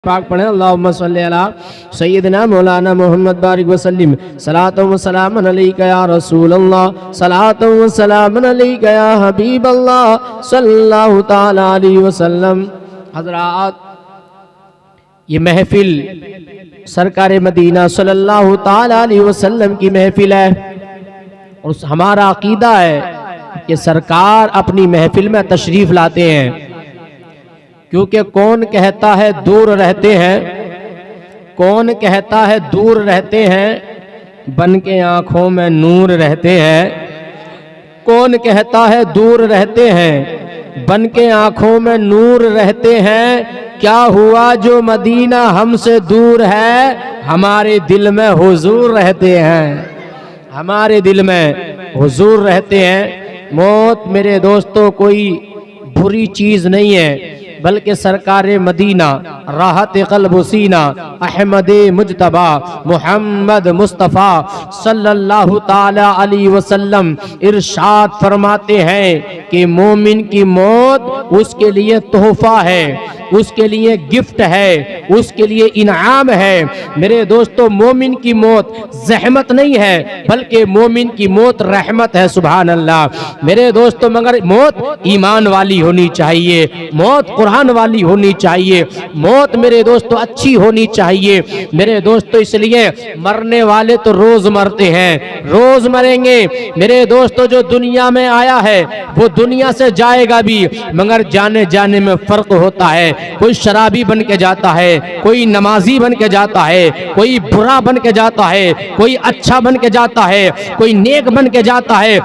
पाक पढ़े अल्लाहुम्मा सल्ली अला सय्यिदना मौलाना मोहम्मद बारिक वसल्लिम सलातो व सलामन अलैका या रसूल अल्लाह सलातो व सलामन अलैका या हबीब अल्लाह सल्लल्लाहु ताला अलैहि वसल्लम। हज़रात, ये महफिल सरकार मदीना सल्लल्लाहु ताला अलैहि वसल्लम की महफिल है और हमारा अकीदा है कि सरकार अपनी महफिल में तशरीफ लाते हैं, क्योंकि कौन कहता है दूर रहते हैं, कौन कहता है दूर रहते हैं, बन के आंखों में नूर रहते हैं। कौन कहता है दूर रहते हैं, बन के आंखों में नूर रहते हैं। क्या हुआ जो मदीना हमसे दूर है, हमारे दिल में हुजूर रहते हैं, हमारे दिल में हुजूर रहते हैं। मौत मेरे दोस्तों कोई बुरी चीज नहीं है, बल्कि सरकार मदीना राहत क़ल्ब सीना अहमद मुजतबा मोहम्मद मुस्तफ़ा सल्लल्लाहु ताला अलैहि वसल्लम इरशाद फरमाते हैं कि मोमिन की मौत उसके लिए तोहफा है, उसके लिए गिफ्ट है, उसके लिए इनाम है। मेरे दोस्तों, मोमिन की मौत जहमत नहीं है, बल्कि मोमिन की मौत रहमत है। सुभान अल्लाह। मेरे दोस्तों, मगर मौत ईमान वाली होनी चाहिए, मौत कुरान वाली होनी चाहिए, मौत मेरे दोस्तों अच्छी होनी चाहिए। मेरे दोस्तों, इसलिए मरने वाले तो रोज मरते हैं, रोज मरेंगे। मेरे दोस्तों, जो दुनिया में आया है वो दुनिया से जाएगा भी, मगर जाने जाने में फर्क होता है। कोई शराबी बन के जाता है, कोई नमाजी बन के जाता है, कोई बुरा बन के जाता है, कोई अच्छा बन के जाता है, कोई नेक बन के जाता है।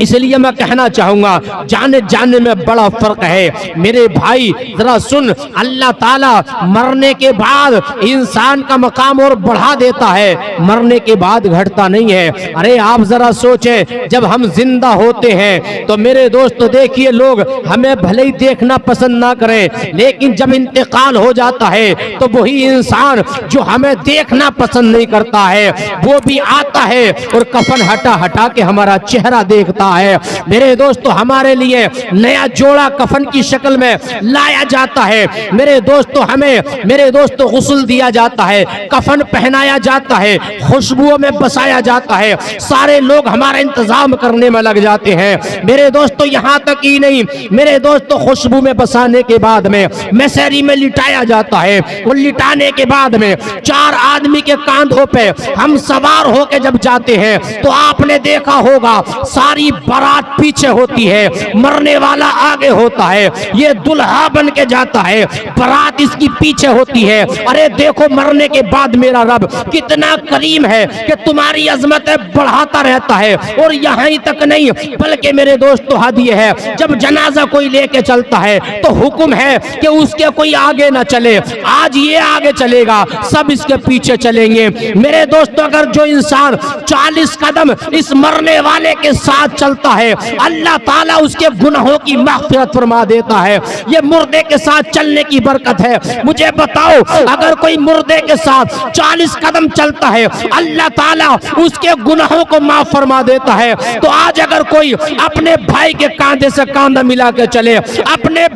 इसलिए मैं कहना चाहूंगा, जाने जाने में बड़ा फर्क है। मेरे भाई जरा सुन, अल्लाह ताला मरने के बाद इंसान का मकाम और बढ़ा देता है, मरने के बाद घटता नहीं है। अरे आप जरा सोचें, जब हम जिंदा होते हैं तो मेरे दोस्तों देखिए, लोग हमें भले ही देखना पसंद ना करें, लेकिन जब इंतकाल हो जाता है तो वही इंसान जो हमें देखना पसंद नहीं करता है वो भी आता है और कफन हटा हटा के हमारा चेहरा देखता है। मेरे दोस्तों, हमारे लिए नया जोड़ा कफन की शक्ल में लाया जाता है। मेरे दोस्तों, हमें मेरे दोस्तों गुस्ल दिया जाता है, कफन पहनाया जाता है, खुशबुओं में बसाया जाता है, सारे लोग हमारा इंतजाम करने में लग जाते हैं। मेरे दोस्तों, यहाँ तक ही नहीं, मेरे दोस्तों खुशबू में बसाने के बाद में मैसेरी में लिटाया जाता है और लिटाने के बाद में 4 आदमी के कांधों पे हम सवार होके जब जाते हैं तो आपने देखा होगा सारी बारात पीछे होती है, मरने वाला आगे होता है, ये दुल्हा बन के जाता है, बारात इसकी पीछे होती है। अरे देखो, मरने के बाद मेरा रब कितना करीम है कि तुम्हारी अजमतें बढ़ाता रहता है। और यहाँ तक नहीं, बल्कि मेरे दोस्तों हद ये है, जब जनाजा कोई लेके चलता है तो हुक्म है कि उसके कोई आगे ना चले, आज ये आगे चलेगा, सब इसके पीछे चलेंगे। मेरे दोस्तों, अगर जो इंसान 40 कदम इस मरने वाले के साथ चलता है, अल्लाह ताला उसके गुनाहों की माफ़िरत फरमा देता है। ये मुर्दे के साथ चलने की बरकत है। मुझे बताओ, अगर कोई मुर्दे के साथ 40 कदम चलता है, अल्लाह ताला उसके गुनाहों को माफ फरमा देता है। तो आज अगर कोई अपने भाई के कांधे से कांधा मिला के चले, अपने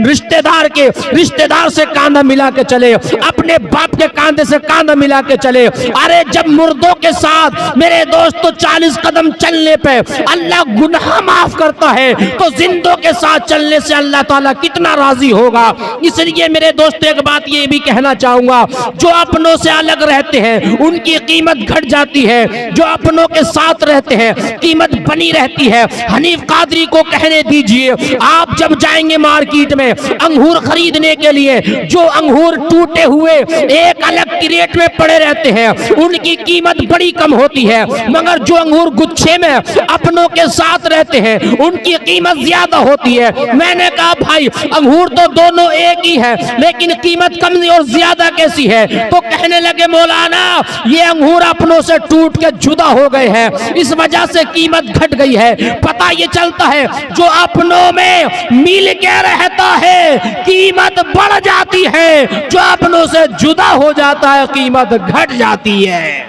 रिश्तेदार से कांधा मिला के चले, अपने बाप के कांधे से कांधा मिला के चले, अरे जब मुर्दों के साथ मेरे दोस्तों 40 कदम चलने पे अल्लाह गुनाह माफ करता है, तो जिंदों के साथ चलने से अल्लाह ताला कितना राजी होगा। इसलिए मेरे दोस्तों, एक बात ये भी कहना चाहूंगा, जो अपनों से अलग रहते हैं उनकी कीमत घट जाती है, जो अपनों के साथ रहते हैं कीमत बनी रहती है। हनीफ कादरी को कहने दीजिए, आप जब जाएंगे मार्केट में अंगूर खरीदने के लिए, जो अंगूर टूटे हुए एक अलग क्रेट में पड़े रहते हैं उनकी कीमत बड़ी कम होती है, मगर जो अंगूर गुच्छे में अपनों के साथ रहते हैं उनकी कीमत ज्यादा होती है। मैंने कहा, भाई अंगूर तो दोनों एक ही है, लेकिन कीमत कम और ज्यादा कैसी है? तो कहने लगे, मौलाना ये अंगूर अपनों से टूट के जुदा हो गए हैं, इस वजह से कीमत घट गई है। पता ये चलता है, जो अपनों में मिल के रहता है कीमत बढ़ जाती है, जो अपनों से जुदा हो जाता है कीमत घट जाती है।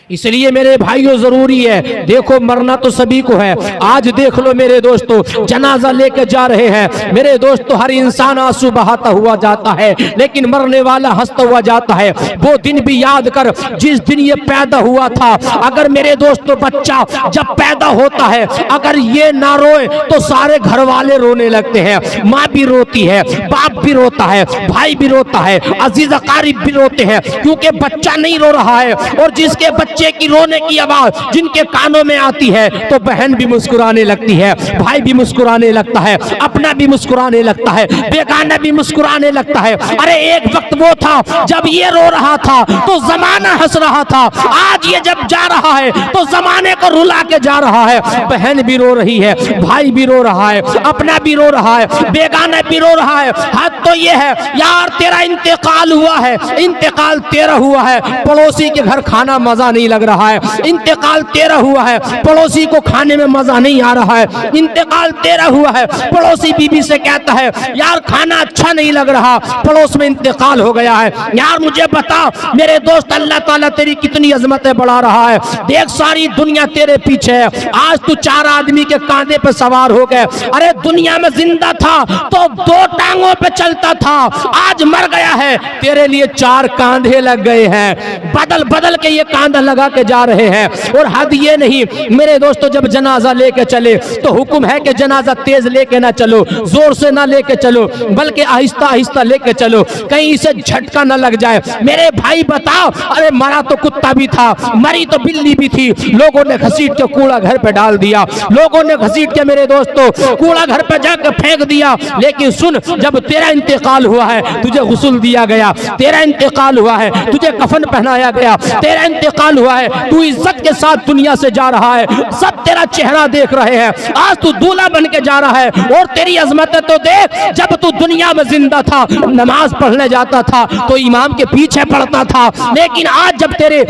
इसलिए मेरे भाइयों जरूरी है, देखो मरना तो सभी को है। आज देख लो मेरे दोस्तों, जनाजा लेके जा रहे हैं मेरे दोस्तों, हर इंसान आंसू बहाता हुआ जाता है, लेकिन मरने वाला हंसता हुआ जाता है। वो दिन भी याद कर जिस दिन ये पैदा हुआ था। अगर मेरे दोस्तों बच्चा जब पैदा होता है अगर ये ना रोए तो सारे घर वाले रोने लगते हैं। माँ भी रोती है, बाप भी रोता है, भाई भी रोता है, अजीज अकारिब भी रोते हैं, क्योंकि बच्चा नहीं रो रहा है। और जिसके बच्चे की रोने की आवाज जिनके कानों में आती है तो बहन भी मुस्कुराने लगती है, भाई भी मुस्कुराने लगता है, अपना भी मुस्कुराने लगता है, बेगाना भी मुस्कुराने लगता है। अरे एक वक्त वो था जब ये रो रहा था तो जमाना हंस रहा था, आज ये जब जा रहा है तो जमाने को रुला के जा रहा है। बहन भी रो रही है, भाई भी रो रहा है, अपना भी रो रहा है, बेगाना भी रो रहा है। हद तो ये है यार, तेरा इंतकाल हुआ है, इंतकाल तेरा हुआ है, पड़ोसी के घर खाना मजा नहीं लग रहा है। इंतकाल तेरा हुआ है, पड़ोसी को खाने में मजा नहीं आ रहा है। इंतकाल तेरा हुआ है, पड़ोसी बीबी से कहता है यार खाना अच्छा नहीं लग रहा, पड़ोस में इंतकाल हो गया है। यार मुझे बता मेरे दोस्त, अल्लाह ताला तेरी कितनी अजमतें बढ़ा रहा है। देख सारी दुनिया तेरे पीछे है। आज तू 4 आदमी के कांधे पे सवार हो गए। अरे दुनिया में जिंदा था तो 2 टांगों पे चलता था, आज मर गया है तेरे लिए 4 कांधे लग गए हैं। बदल बदल के ये कांधा लगा के जा रहे हैं। और हद ये नहीं मेरे दोस्तों, जब जनाजा लेके चले तो हुक्म है कि जनाजा तेज लेके ना चलो, जोर से ना लेके चलो, बल्कि आहिस्ता आहिस्ता लेके चलो, कहीं इसे झटका ना लग जाए। मेरे भाई बताओ, अरे मरा तो कुत्ता भी था, मरी तो बिल्ली भी थी, लोगों ने घसीट के कूड़ा घर पे डाल दिया, लोगों ने घसीट के मेरे दोस्तों कूड़ा घर पे जाकर फेंक दिया। लेकिन सुन, जब तेरा इंतकाल हुआ है तुझे गुस्ल दिया गया, तेरा इंतकाल हुआ है तुझे कफन पहनाया गया, तेरा इंतकाल हुआ है तू इज्जत के साथ दुनिया से जा रहा है, सब तेरा चेहरा देख रहे हैं। आज तू दूल्हा बन के जा रहा है और तेरी अजमत तो देख, जब तू दुनिया में जिंदा था नमाज पढ़ने जाता था तो इमाम के पीछे पढ़ता था, लेकिन आज जब तेरे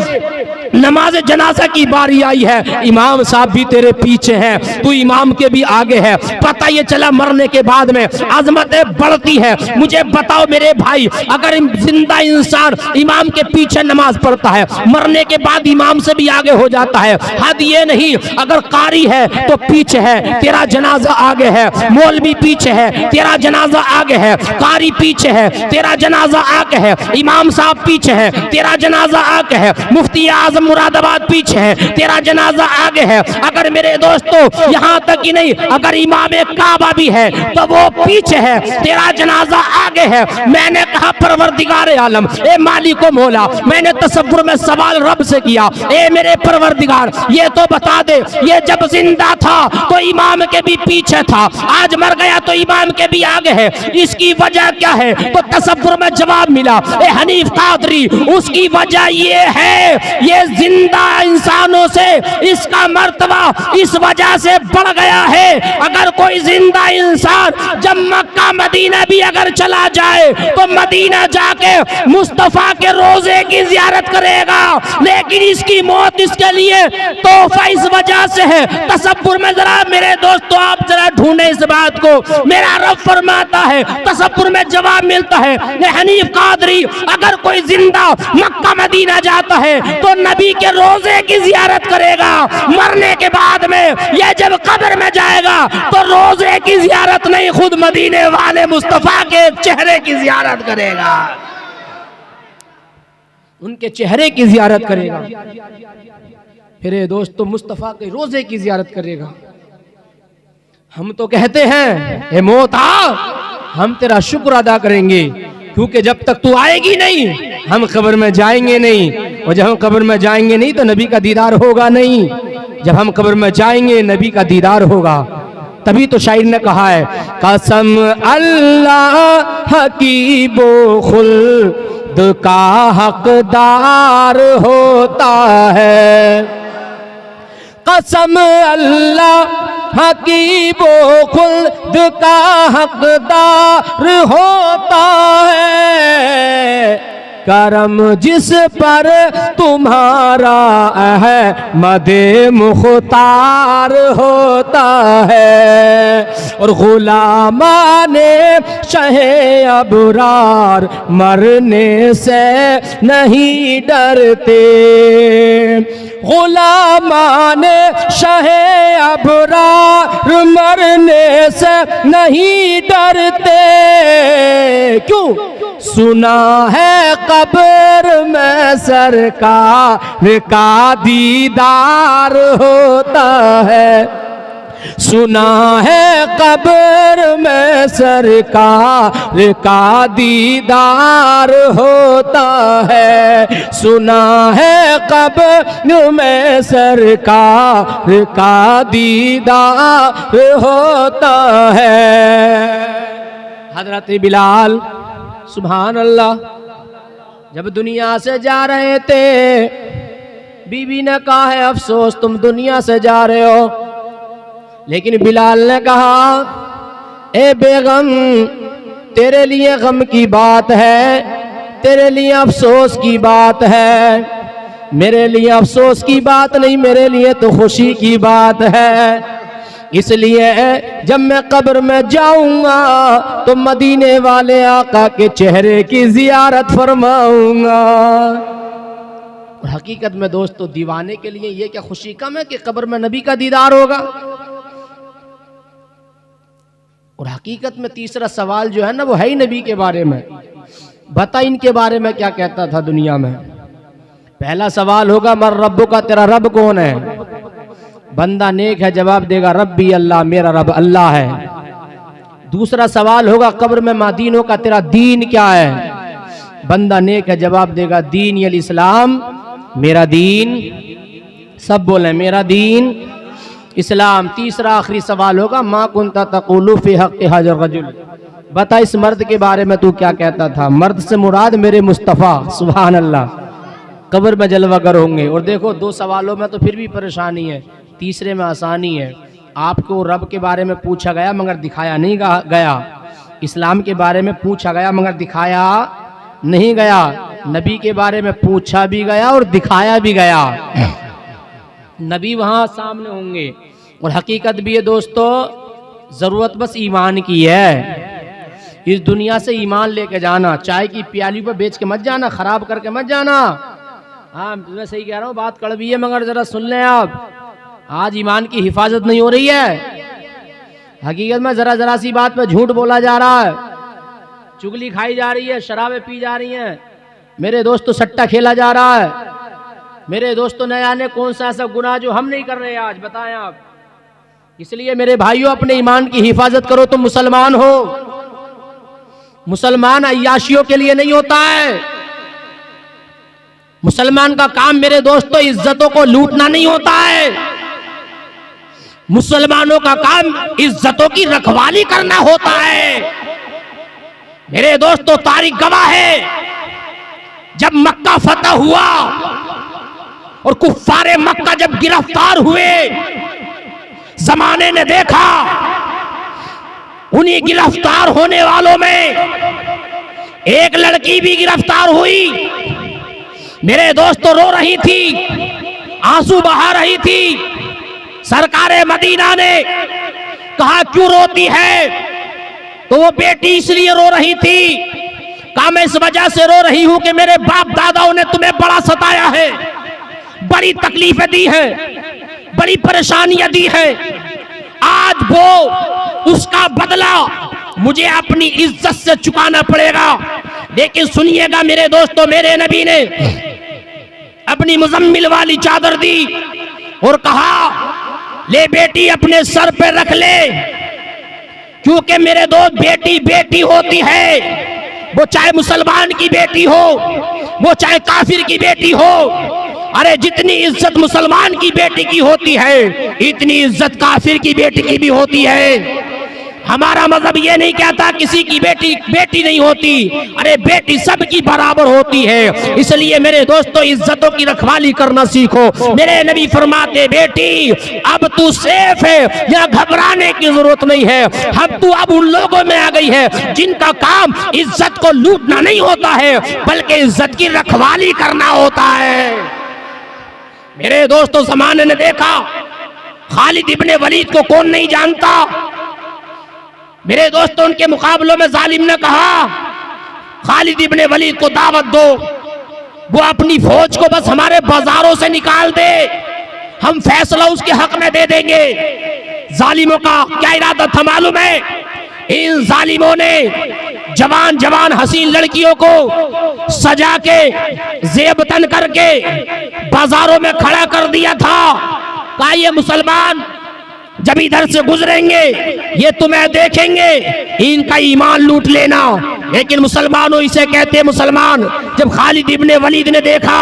नमाज जनाजा की बारी आई है इमाम साहब भी तेरे पीछे हैं, तू इमाम के भी आगे है। पता ये चला मरने के बाद में अजमतें बढ़ती है। मुझे बताओ मेरे भाई, अगर जिंदा इंसान इमाम के पीछे नमाज पढ़ता है, मरने के बाद इमाम से भी आगे हो जाता है। हद ये नहीं, अगर कारी है तो पीछे है, तेरा जनाजा आगे है, मौलवी पीछे है, तेरा जनाजा आगे है, कारी पीछे है, तेरा जनाजा आगे है, इमाम साहब पीछे है, तेरा जनाजा आगे है, मुफ्ती आजम मुरादाबाद पीछे है, तेरा जनाजा आगे है। अगर मेरे दोस्तों यहाँ तक ही नहीं, अगर इमाम काबा भी है तो वो पीछे है, तेरा जनाजा आगे है। मैंने कहा परवरदिगार आलम, ए मालिको मौला, मैंने तसव्वुर में सवाल रब से किया, ए मेरे परवरदिगार ये तो बता दे, ये जब जिंदा था तो इमाम के भी पीछे था, आज मर गया तो इमाम के भी आगे है, इसकी वजह क्या है? तो तसव्वुर में जवाब मिला, ए हनीफ कादरी, उसकी वजह ये है, ये जिंदा इंसानों से इसका मर्तबा इस वजह से बढ़ गया है। अगर कोई जिंदा इंसान जब मक्का मदीना भी अगर चला जाए तो मदीना जाके मुस्तफा के रोजे की जियारत करेगा, लेकिन इसकी मौत इसके लिए तोहफा इस वजह से है। तसव्वुर में जरा मेरे दोस्तों आप जरा ढूंढे इस बात को, मेरा रब फरमाता है, तसव्वुर में जवाब मिलता है, हनीफ कादरी अगर कोई जिंदा मक्का मदीना जाता है तो नबी के रोजे की जियारत करेगा, मरने के बाद में ये जब कब्र में जाएगा तो रोजे की जियारत नहीं, खुद मदीने वाले मुस्तफा के चेहरे की जियारत करेगा, उनके चेहरे की जियारत करेगा। फिर दोस्तों मुस्तफा के रोजे की जियारत करेगा। हम तो कहते हैं ए मौत आ, हम तेरा शुक्र अदा करेंगे, क्योंकि जब तक तू आएगी नहीं हम कब्र में जाएंगे नहीं, और जब हम कब्र में जाएंगे नहीं तो नबी का दीदार होगा नहीं। जब हम कब्र में जाएंगे नबी का दीदार होगा। तभी तो शायर ने कहा है, कसम अल्लाह की वो खुल्द का हकदार होता है, कसम अल्लाह की वो खुल्द का हकदार होता है, करम जिस पर तुम्हारा अहमदे मुख्तार होता है, और गुलामाने शहे अबरार मरने से नहीं डरते। गुलामाने शहे अबरार मरने से नहीं डरते। क्यों? सुना है कब्र में सरकार का दीदार होता है, सुना है कब्र में सरकार का दीदार होता है, सुना है कब्र में सरकार का दीदार होता है। हजरत बिलाल सुभान अल्लाह जब दुनिया से जा रहे थे, बीवी ने कहा है अफसोस तुम दुनिया से जा रहे हो, लेकिन बिलाल ने कहा ए बेगम तेरे लिए गम की बात है, तेरे लिए अफसोस की बात है, मेरे लिए अफसोस की बात नहीं, मेरे लिए तो खुशी की बात है। इसलिए जब मैं कब्र में जाऊंगा तो मदीने वाले आका के चेहरे की जियारत फरमाऊंगा। और हकीकत में दोस्तों दीवाने के लिए ये क्या खुशी कम है कि कब्र में नबी का दीदार होगा। और हकीकत में तीसरा सवाल जो है ना वो है ही नबी के बारे में। बता इनके बारे में क्या कहता था दुनिया में। पहला सवाल होगा मर रब्बु का, तेरा रब कौन है। बंदा नेक है जवाब देगा रब्बी अल्लाह, मेरा रब अल्लाह है। दूसरा सवाल होगा कब्र में मादीनों का, तेरा दीन क्या है। बंदा नेक है जवाब देगा दीन अल इस्लाम, मेरा दीन। सब बोले मेरा दीन इस्लाम। तीसरा आखिरी सवाल होगा मा कुंता तक़ूलु फी हक़्क़ि हाज़ा रजुल, बता इस मर्द के बारे में तू क्या कहता था। मर्द से मुराद मेरे मुस्तफ़ा सुभान अल्लाह। कब्र में जलवागर होंगे। और देखो दो सवालों में तो फिर भी परेशानी है, तीसरे में आसानी है। आपको रब के बारे में पूछा गया मगर दिखाया नहीं गया, इस्लाम के बारे में पूछा गया मगर दिखाया नहीं गया, नबी के बारे में पूछा भी गया और दिखाया भी गया। नबी वहाँ सामने होंगे। और हकीकत भी है दोस्तों, ज़रूरत बस ईमान की है। इस दुनिया से ईमान लेके जाना, चाय की प्याली पर बेच के मत जाना, खराब करके मत जाना। हाँ मैं सही कह रहा हूँ, बात कड़वी है मगर ज़रा सुन लें आप। आज ईमान की हिफाजत नहीं हो रही है। हकीकत में ज़रा ज़रा सी बात पे झूठ बोला जा रहा है, चुगली खाई जा रही है, शराबें पी जा रही हैं, मेरे दोस्तों सट्टा खेला जा रहा है। मेरे दोस्तों न जाने कौन सा ऐसा गुनाह जो हम नहीं कर रहे आज, बताएं आप। इसलिए मेरे भाइयों अपने ईमान की हिफाजत करो। तुम मुसलमान हो, मुसलमान अय्याशियों के लिए नहीं होता है। मुसलमान का काम मेरे दोस्तों इज्जतों को लूटना नहीं होता है। मुसलमानों का काम इज्जतों की रखवाली करना होता है। मेरे दोस्तों तारीख गवाह है, जब मक्का फतह हुआ और कुफ्फारे मक्का जब गिरफ्तार हुए, जमाने ने देखा उन्हीं गिरफ्तार होने वालों में एक लड़की भी गिरफ्तार हुई। मेरे दोस्तों रो रही थी, आंसू बहा रही थी। सरकारे मदीना ने कहा क्यों रोती है, तो वो बेटी इसलिए रो रही थी, कहा मैं इस वजह से रो रही हूं कि मेरे बाप दादाओं ने तुम्हें बड़ा सताया है, बड़ी तकलीफें दी है, बड़ी परेशानियां दी है। आज वो उसका बदला मुझे अपनी इज्जत से चुकाना पड़ेगा। लेकिन सुनिएगा मेरे दोस्तों, मेरे नबी ने अपनी मुजम्मिल वाली चादर दी और कहा ले बेटी अपने सर पे रख ले, क्योंकि मेरे दोस्त बेटी बेटी होती है, वो चाहे मुसलमान की बेटी हो, वो चाहे काफिर की बेटी हो। अरे जितनी इज्जत मुसलमान की बेटी की होती है, इतनी इज्जत काफिर की बेटी की भी होती है। हमारा मजहब ये नहीं कहता किसी की बेटी बेटी नहीं होती, अरे बेटी सबकी बराबर होती है। इसलिए मेरे दोस्तों इज्जतों की रखवाली करना सीखो। मेरे नबी फरमाते बेटी अब तू सेफ है, यहाँ घबराने की जरूरत नहीं है। हम तू अब उन लोगों में आ गई है जिनका काम इज्जत को लूटना नहीं होता है बल्कि इज्जत की रखवाली करना होता है। मेरे दोस्तों ज़माने ने देखा, खालिद इब्ने वलीद को कौन नहीं जानता। मेरे दोस्तों उनके मुकाबलों में जालिम ने कहा खालिद इब्ने वलीद को दावत दो, वो अपनी फौज को बस हमारे बाजारों से निकाल दे, हम फैसला उसके हक में दे देंगे। जालिमों का क्या इरादा था मालूम है? इन जालिमों ने जवान जवान हसीन लड़कियों को सजा के जेबतन करके बाजारों में खड़ा कर दिया था। कहा ये मुसलमान जब इधर से गुजरेंगे ये तुम्हें देखेंगे, इनका ईमान लूट लेना। लेकिन मुसलमानों इसे कहते मुसलमान। जब खालिद इब्ने वलीद ने देखा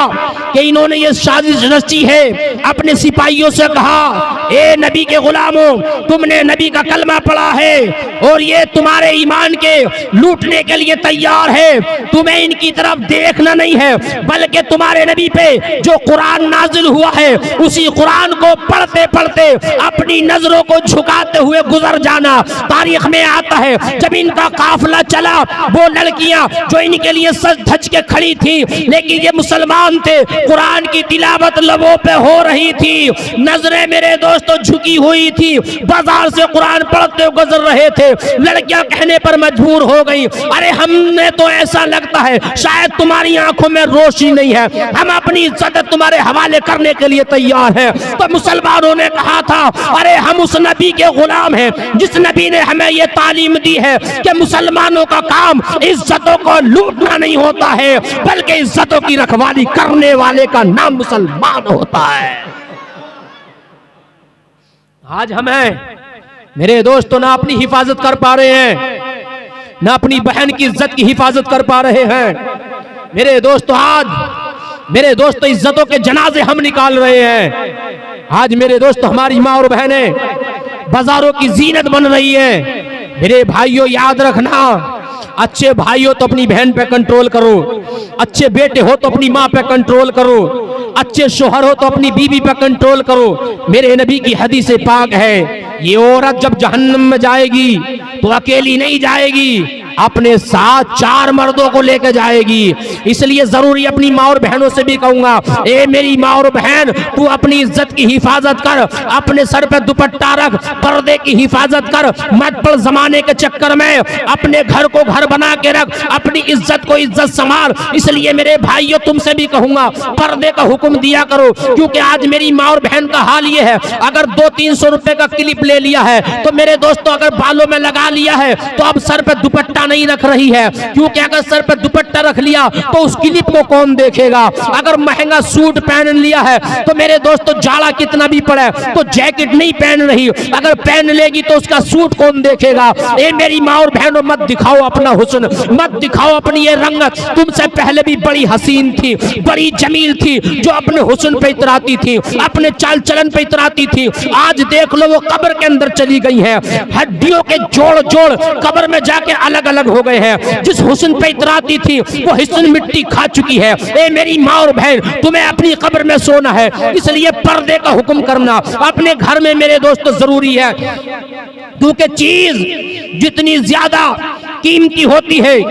कि इन्होंने ये साजिश रची है, अपने सिपाहियों से कहा ए नबी के गुलामों, तुमने नबी का कलमा पढ़ा है और ये तुम्हारे ईमान के लूटने के लिए तैयार है। तुम्हें इनकी तरफ देखना नहीं है बल्कि तुम्हारे नबी पे जो कुरान नाजिल हुआ है उसी कुरान को पढ़ते पढ़ते अपनी नजरों को झुकाते हुए गुजर जाना। तारीख में आता है जब इनका काफिला चला, वो लड़कियां जो इनके लिए सज धज के खड़ी थी, लेकिन ये मुसलमान थे, कुरान की तिलावत लबों पे हो रही थी, नजरें मेरे दोस्तों झुकी हुई थी, बाजार से कुरान पढ़ते हुए गुजर रहे थे। लड़कियां कहने पर मजबूर हो गई, अरे हमें तो ऐसा लगता है शायद तुम्हारी आंखों में रोशनी नहीं है, हम अपनी इज्जत तुम्हारे हवाले करने के लिए तैयार है। तो मुसलमानों ने कहा था अरे हम उस नबी के गुलाम हैं जिस नबी ने हमें यह तालीम दी है कि मुसलमानों का काम इज्जतों को लूटना नहीं होता है बल्कि इज्जतों की रखवाली करने वाले का नाम मुसलमान होता है। आज हमें मेरे दोस्तों ना अपनी हिफाजत कर पा रहे हैं, ना अपनी बहन की इज्जत की हिफाजत कर पा रहे हैं। मेरे दोस्तों आज मेरे दोस्तों इज्जतों के जनाजे हम निकाल रहे हैं। आज मेरे दोस्तों हमारी माँ और बहनें बाजारों की जीनत बन रही है। मेरे भाइयों याद रखना, अच्छे भाइयों तो अपनी बहन पे कंट्रोल करो, अच्छे बेटे हो तो अपनी माँ पे कंट्रोल करो, अच्छे शोहर हो तो अपनी बीवी पे कंट्रोल करो। मेरे नबी की हदीस पाक है, ये औरत जब जहन्नम में जाएगी तो अकेली नहीं जाएगी, अपने साथ 4 मर्दों को लेकर जाएगी। इसलिए जरूरी अपनी माँ और बहनों से भी कहूंगा, ए मेरी माँ और बहन, तू अपनी इज्जत की हिफाजत कर, अपने सर पे दुपट्टा रख, पर्दे की हिफाजत कर, मत पड़ जमाने के चक्कर में, अपने घर को घर बना के रख, अपनी इज्जत को इज्जत संभाल। इसलिए मेरे भाइयों तुमसे भी कहूंगा पर्दे का हुक्म दिया करो, क्योंकि आज मेरी माँ और बहन का हाल ये है, अगर 200-300 रुपए का क्लिप ले लिया है तो मेरे दोस्तों अगर बालों में लगा लिया है तो अब सर पे दुपट्टा नहीं रख रही है, क्योंकि अगर सर पे दुपट्टा रख लिया तो उस क्लिप को कौन देखेगा। अगर महंगा सूट पहन लिया है तो मेरे दोस्तों जाड़ा कितना भी पड़े तो जैकेट नहीं पहन रही, अगर पहन लेगी तो उसका सूट कौन देखेगा। ए मेरी माँ और बहनों, मत दिखाओ अपना हुस्न, मत दिखाओ अपनी ये रंगत। तुमसे पहले भी बड़ी हसीन थी, बड़ी जमील थी, जो अपने हुस्न पे इतराती थी, अपने चाल चलन पे इतराती थी। आज देख लो वो कब्र के अंदर चली गई है, हड्डियों के जोड़ जोड़ कब्र में जाके अलग अलग हो गए हैं। जिस हुस्न पे इतराती थी वो हुस्न मिट्टी खा चुकी है। ए मेरी माँ और बहन, तुम्हें अपनी कब्र में सोना है, इसलिए पर्दे का हुक्म करना अपने घर में मेरे दोस्तों जरूरी है। क्योंकि चीज जितनी ज्यादा कीमती होती है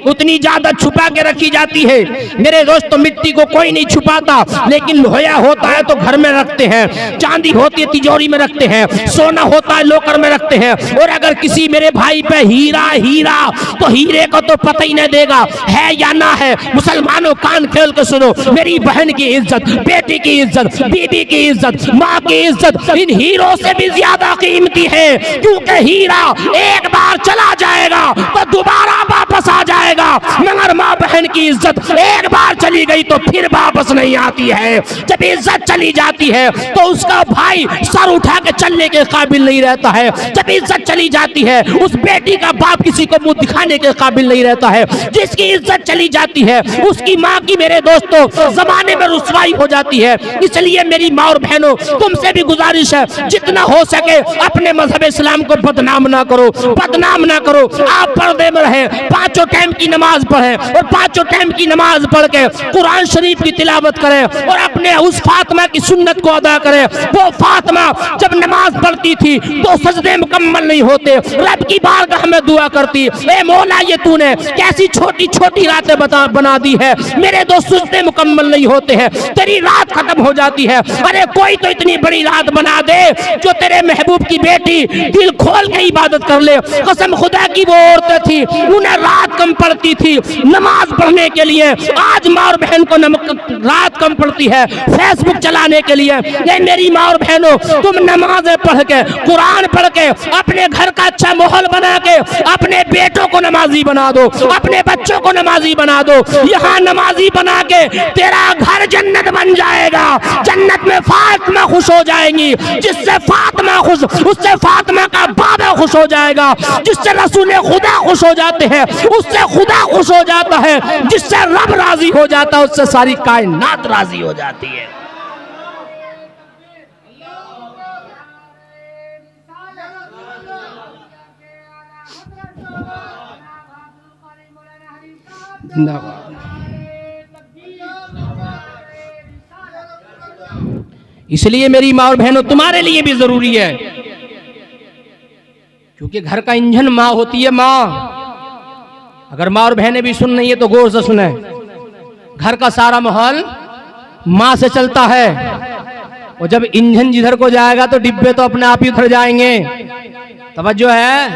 उतनी ज्यादा छुपा के रखी जाती है। मेरे दोस्तों मिट्टी को कोई नहीं छुपाता, लेकिन लोहा होता है तो घर में रखते हैं, चांदी होती है तिजोरी में रखते हैं, सोना होता है लोकर में रखते हैं। और अगर किसी मेरे भाई पे हीरा हीरा तो हीरे को तो पता ही नहीं देगा है या ना है। मुसलमानों कान खोल के सुनो, मेरी बहन की इज्जत, बेटी की इज्जत, बीबी की इज्जत, माँ की इज्जत इन हीरों से भी ज्यादा कीमती है, क्योंकि हीरा एक बार चला जाएगा तो दोबारा वापस वापस आ जाएगा, मगर माँ बहन की इज्जत एक बार चली गई तो फिर वापस नहीं आती है। जब इज्जत चली जाती है तो उसका भाई सर उठा के चलने के काबिल नहीं रहता है। जब इज्जत चली जाती है उस बेटी का बाप किसी को मुंह दिखाने के काबिल नहीं रहता है। जिसकी इज्जत चली जाती है उसकी माँ की मेरे दोस्तों जमाने में रुसवाई हो जाती है। इसलिए मेरी माँ और बहनों तुमसे भी गुजारिश है, जितना हो सके अपने मजहब इस्लाम को बदनाम ना करो, बदनाम ना करो। आप पर्दे में रहे, पांचों टाइम की नमाज पढ़े और पांचों टाइम की नमाज पढ़ के कुरान शरीफ की तिलावत करें और अपने उस फातिमा की सुन्नत को अदा करें। वो फातिमा जब नमाज पढ़ती थी तो सजदे मुकम्मल नहीं होते, रब की बारगाह में दुआ करती, ए मौला ये तूने कैसी छोटी छोटी रातें बना दी है, मेरे दो सजदे मुकम्मल नहीं होते हैं, तेरी रात खत्म हो जाती है। अरे कोई तो इतनी बड़ी रात बना दे जो तेरे महबूब की बेटी दिल खोल के इबादत कर ले। कसम खुदा की वो औरतें थी, उन्हें रात कम पड़ती थी नमाज पढ़ने के लिए। आज माँ और बहन को रात कम पड़ती है फेसबुक चलाने के लिए। ये मेरी माँ और बहनों, तुम नमाजें पढ़ के कुरान पढ़ के अपने घर का अच्छा माहौल बना के अपने बेटों को नमाजी बना दो, अपने बच्चों को नमाजी बना दो। यहाँ नमाजी बना के तेरा घर जन्नत बन जाएगा। जन्नत में फातिमा खुश हो जाएंगी, जिससे फातिमा खुश, उससे फातिमा का बाबा खुश हो जाएगा। जिससे रसूल खुदा खुश हो जाते हैं उससे खुदा खुश हो जाता है। जिससे रब राजी हो जाता है उससे सारी कायनात राजी हो जाती है। इसलिए मेरी माँ और बहनों तुम्हारे लिए भी जरूरी है, क्योंकि घर का इंजन माँ होती है। माँ अगर माँ और बहनें भी सुन रही है तो गौर से सुने। घर का सारा माहौल माँ से चलता है और जब इंजन जिधर को जाएगा तो डिब्बे तो अपने आप ही उधर जाएंगे। तवज्जो है?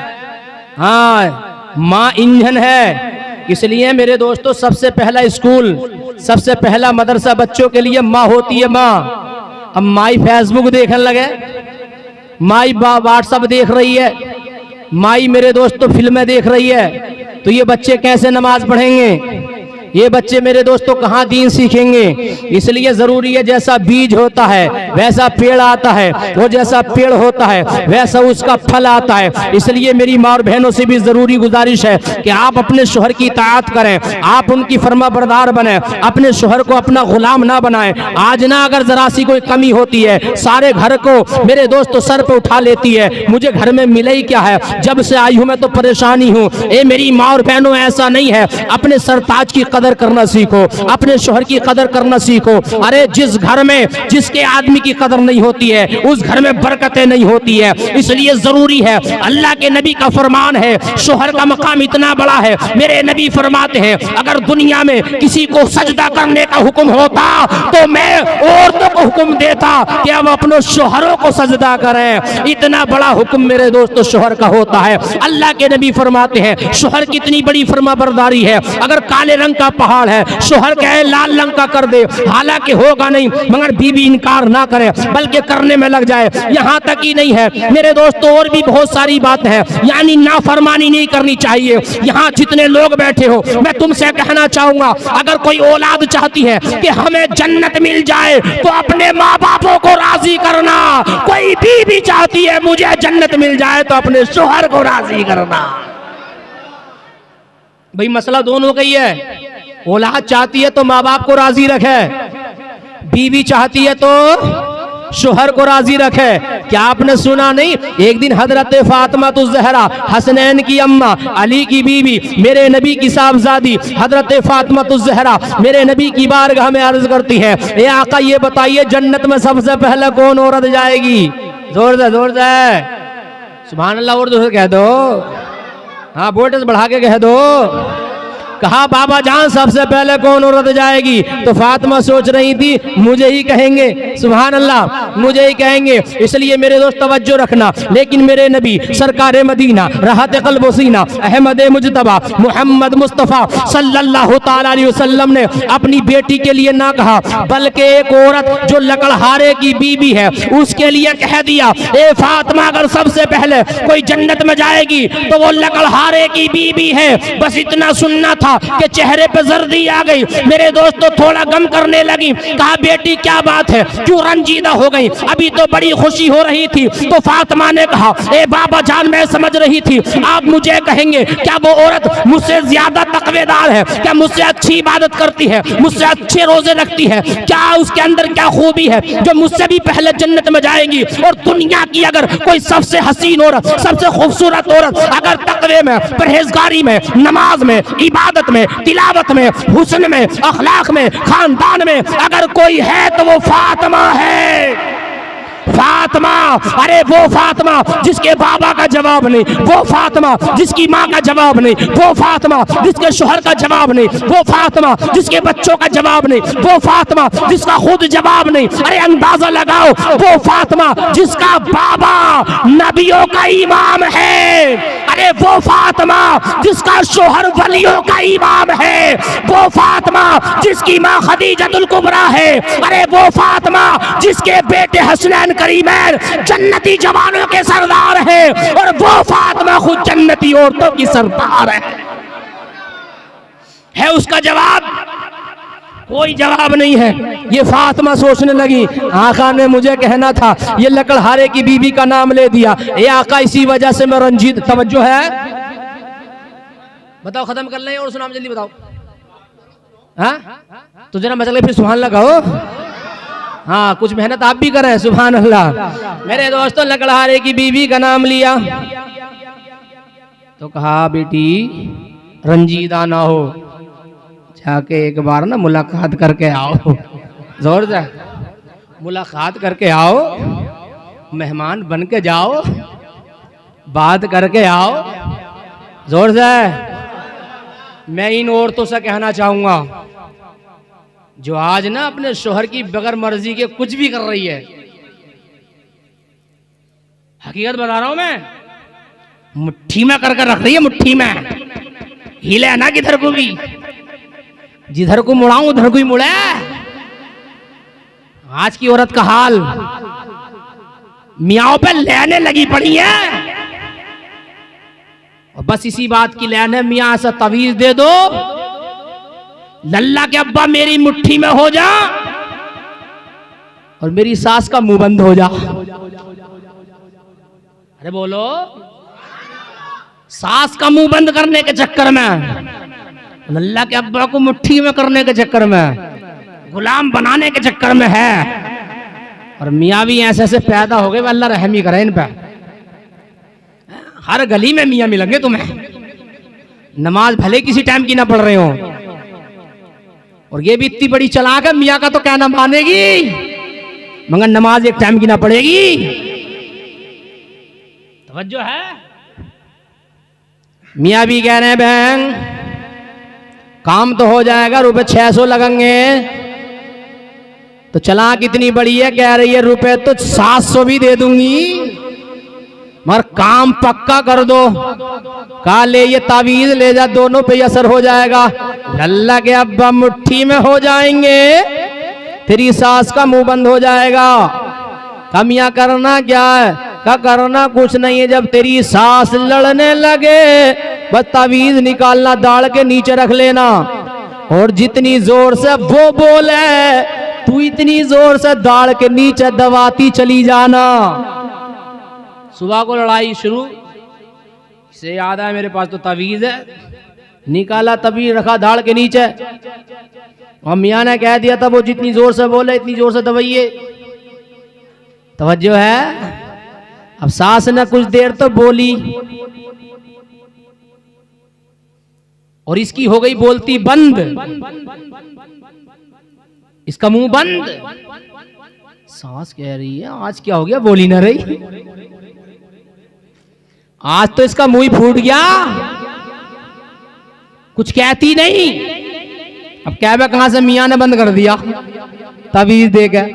हाँ, माँ इंजन है। इसलिए मेरे दोस्तों सबसे पहला स्कूल, सबसे पहला मदरसा बच्चों के लिए माँ होती है। माँ अब माई फेसबुक देखने लगे, माई व्हाट्सएप देख रही है, माई मेरे दोस्तों फिल्में देख रही है, तो ये बच्चे कैसे नमाज पढ़ेंगे? ये बच्चे मेरे दोस्तों कहाँ दीन सीखेंगे? इसलिए जरूरी है जैसा बीज होता है वैसा पेड़ आता है, वो जैसा पेड़ होता है वैसा उसका फल आता है। इसलिए मेरी माँ और बहनों से भी जरूरी गुजारिश है कि आप अपने शोहर की इताअत करें, आप उनकी फरमाबरदार बने, अपने शोहर को अपना गुलाम ना बनाएं। आज ना अगर जरा सी कोई कमी होती है सारे घर को मेरे दोस्तों सर पे उठा लेती है, मुझे घर में मिला ही क्या है, जब से आई हूं मैं तो परेशानी हूँ। ए मेरी माँ और बहनों ऐसा नहीं है, अपने सरताज की कदर करना सीखो, अपने शोहर की कदर करना सीखो। अरे जिस घर में जिसके आदमी की कदर नहीं होती है उस घर में बरकतें नहीं होती है। इसलिए जरूरी है, अल्लाह के नबी का फरमान है, शोहर का मकाम इतना बड़ा है, मेरे नबी फरमाते हैं अगर दुनिया में किसी को सजदा करने का हुक्म होता तो मैं औरतों को हुक्म देता कि हम अपने शोहरों को सजदा करें। इतना बड़ा हुक्म मेरे दोस्तों शोहर का होता है। अल्लाह के नबी फरमाते हैं शोहर की इतनी बड़ी फरमाबरदारी है, अगर काले रंग का पहाड़ है शोहर कहे लाल रंग का कर दे, हालांकि होगा नहीं, मगर बीवी इनकार ना करे बल्कि करने में लग जाए। यहाँ तक ही नहीं है मेरे दोस्तों, और भी बहुत सारी बात है, यानी नाफरमानी नहीं करनी चाहिए। यहाँ जितने लोग बैठे हो मैं तुमसे कहना चाहूंगा अगर कोई औलाद चाहती है कि हमें जन्नत मिल जाए तो अपने माँ बापों को राजी करना। कोई बीवी चाहती है मुझे जन्नत मिल जाए तो अपने शोहर को राजी करना। भाई मसला दोनों का ही है। औलाद चाहती है तो माँ बाप को राजी रखे, बीवी चाहती है तो शोहर को राजी रखे। क्या आपने सुना नहीं, एक दिन हजरत फातिमा ज़हरा हसनैन की अम्मा, अली की बीवी, मेरे नबी की साहबजादी हजरत फातिमा ज़हरा मेरे नबी की बारगाह में अर्ज करती है, ए आका ये बताइए जन्नत में सबसे पहले कौन औरत जाएगी? जोर से सुभान अल्लाह, और दूसरे कह दो, हाँ वोल्टेज बढ़ा के कह दो। कहा बाबा जान सबसे पहले कौन औरत जाएगी? तो फातिमा सोच रही थी मुझे ही कहेंगे, सुभान अल्लाह, मुझे ही कहेंगे। इसलिए मेरे दोस्त तवज्जो रखना। लेकिन मेरे नबी सरकार मदीना राहत क़ल्ब व सीना अहमद मुजतबा मोहम्मद मुस्तफ़ा सल्लल्लाहु ताला अलैहि वसल्लम ने अपनी बेटी के लिए ना कहा, बल्कि एक औरत जो लकड़हारे की बीबी है उसके लिए कह दिया, ए फातिमा अगर सबसे पहले कोई जन्नत में जाएगी तो वो लकड़हारे की बीबी है। बस इतना सुनना था कि चेहरे पे जर्दी आ गई। मेरे दोस्तों थोड़ा गम करने लगी। कहा बेटी क्या बात है, क्यों रंजीदा हो गई? अभी तो बड़ी खुशी हो रही थी। तो फातिमा ने कहा, ए बाबा जान मैं समझ रही थी आप मुझे कहेंगे क्या वो औरत मुझसे ज्यादा तकवेदार है, क्या मुझसे अच्छी इबादत करती है, मुझसे अच्छे रोजे रखती है, क्या उसके अंदर क्या खूबी है जो मुझसे भी पहले जन्नत में जाएगी। और दुनिया की अगर कोई सबसे हसीन औरत, सबसे खूबसूरत औरत अगर तकवे में, परहेजगारी में, नमाज में, इबादत में, तिलावत में, हुस्न में, अखलाक में, खानदान में अगर कोई है तो वो फातिमा है। फातिमा, अरे वो फातिमा जिसके बाबा का जवाब नहीं, वो फातिमा जिसकी माँ का जवाब नहीं, वो फातिमा जिसके शोहर का जवाब नहीं, वो फातिमा जिसके बच्चों का जवाब नहीं, वो फातिमा जिसका खुद जवाब नहीं। अरे अंदाजा लगाओ, वो फातिमा जिसका बाबा नबियों का इमाम है, अरे वो फातिमा जिसका शोहर वलियों का इमाम है, वो फातिमा जिसकी माँ खदीजतुल कुबरा है, अरे वो फातिमा जिसके बेटे हसनैन करीमैन जन्नती जवानों के सरदार है, और वो फातिमा खुद जन्नती औरतों की सरदार है उसका जवाब? कोई जवाब नहीं है। ये फातिमा सोचने लगी आका ने मुझे कहना था, ये लकड़हारे की बीबी का नाम ले दिया, ये आका इसी वजह से मैं रंजीत। तवज्जो है, बताओ खत्म कर लें और सुनाम जल्दी बताओ। हाँ तो जरा मचल फिर सुभान लगाओ। हाँ कुछ मेहनत आप भी करें, सुभान अल्लाह। मेरे दोस्तों लकड़हारे की बीबी का नाम लिया तो कहा बेटी रंजीदा ना हो, जाके एक बार ना मुलाकात करके आओ, जोर से मुलाकात करके आओ, मेहमान बन के जाओ, बात करके आओ, जोर से। मैं इन औरतों से कहना चाहूंगा जो आज ना अपने शोहर की बगैर मर्जी के कुछ भी कर रही है, हकीकत बता रहा हूं मैं, मुट्ठी में करके रख रही है, मुट्ठी में हिले ना किधर को भी, जिधर को मुड़ाऊं उधर को ही मुड़े। आज की औरत का हाल मियाओं पे लेने लगी पड़ी है, और बस इसी बात की लेन है, मियां से तवीज दे दो, लल्ला के अब्बा मेरी मुट्ठी में हो जा और मेरी सास का मुंह बंद हो जा। अरे बोलो, सास का मुंह बंद करने के चक्कर में, लल्ला के अब्बा को मुट्ठी में करने के चक्कर में, गुलाम बनाने के चक्कर में है। और मियाँ भी ऐसे ऐसे पैदा हो गए, अल्लाह रहमी करे इन पे। हर गली में मियाँ मिलेंगे तुम्हें, नमाज भले किसी टाइम की ना पढ़ रहे हो, और ये भी इतनी बड़ी चालाक है, मियाँ का तो कहना मानेगी मगर नमाज एक टाइम की ना पड़ेगी। तवज्जो है, मियाँ भी कह रहे हैं बहन काम तो हो जाएगा, रुपए 600 लगेंगे। तो चालाक इतनी बड़ी है, कह रही है रुपए तो 700 भी दे दूंगी मगर काम पक्का कर दो। कहा ले ये तावीज ले जा, दोनों पे असर हो जाएगा, लल्ला के अब्बा मुट्ठी में हो जाएंगे, तेरी सास का मुंह बंद हो जाएगा। कमियां करना क्या है? का करना कुछ नहीं है, जब तेरी सास लड़ने लगे बस तावीज निकालना, दाढ़ के नीचे रख लेना, और जितनी जोर से वो बोले तू इतनी जोर से दाढ़ के नीचे दबाती चली जाना। सुबह को लड़ाई शुरू, से याद है मेरे पास तो तावीज है, निकाला तवीज रखा दाढ़ के नीचे, और मियाँ ने कह दिया था वो जितनी जोर से बोले इतनी जोर से दबाइए। तवज्जो है। अब सास ने कुछ देर तो बोली और इसकी हो गई बोलती बंद, इसका मुंह बंद। सास कह रही है आज क्या हो गया, बोली ना रही, आज तो इसका मुंह ही फूट गया। कुछ कहती नहीं। अब कहवे कहां से, मियां ने बंद कर दिया तवीज देकर।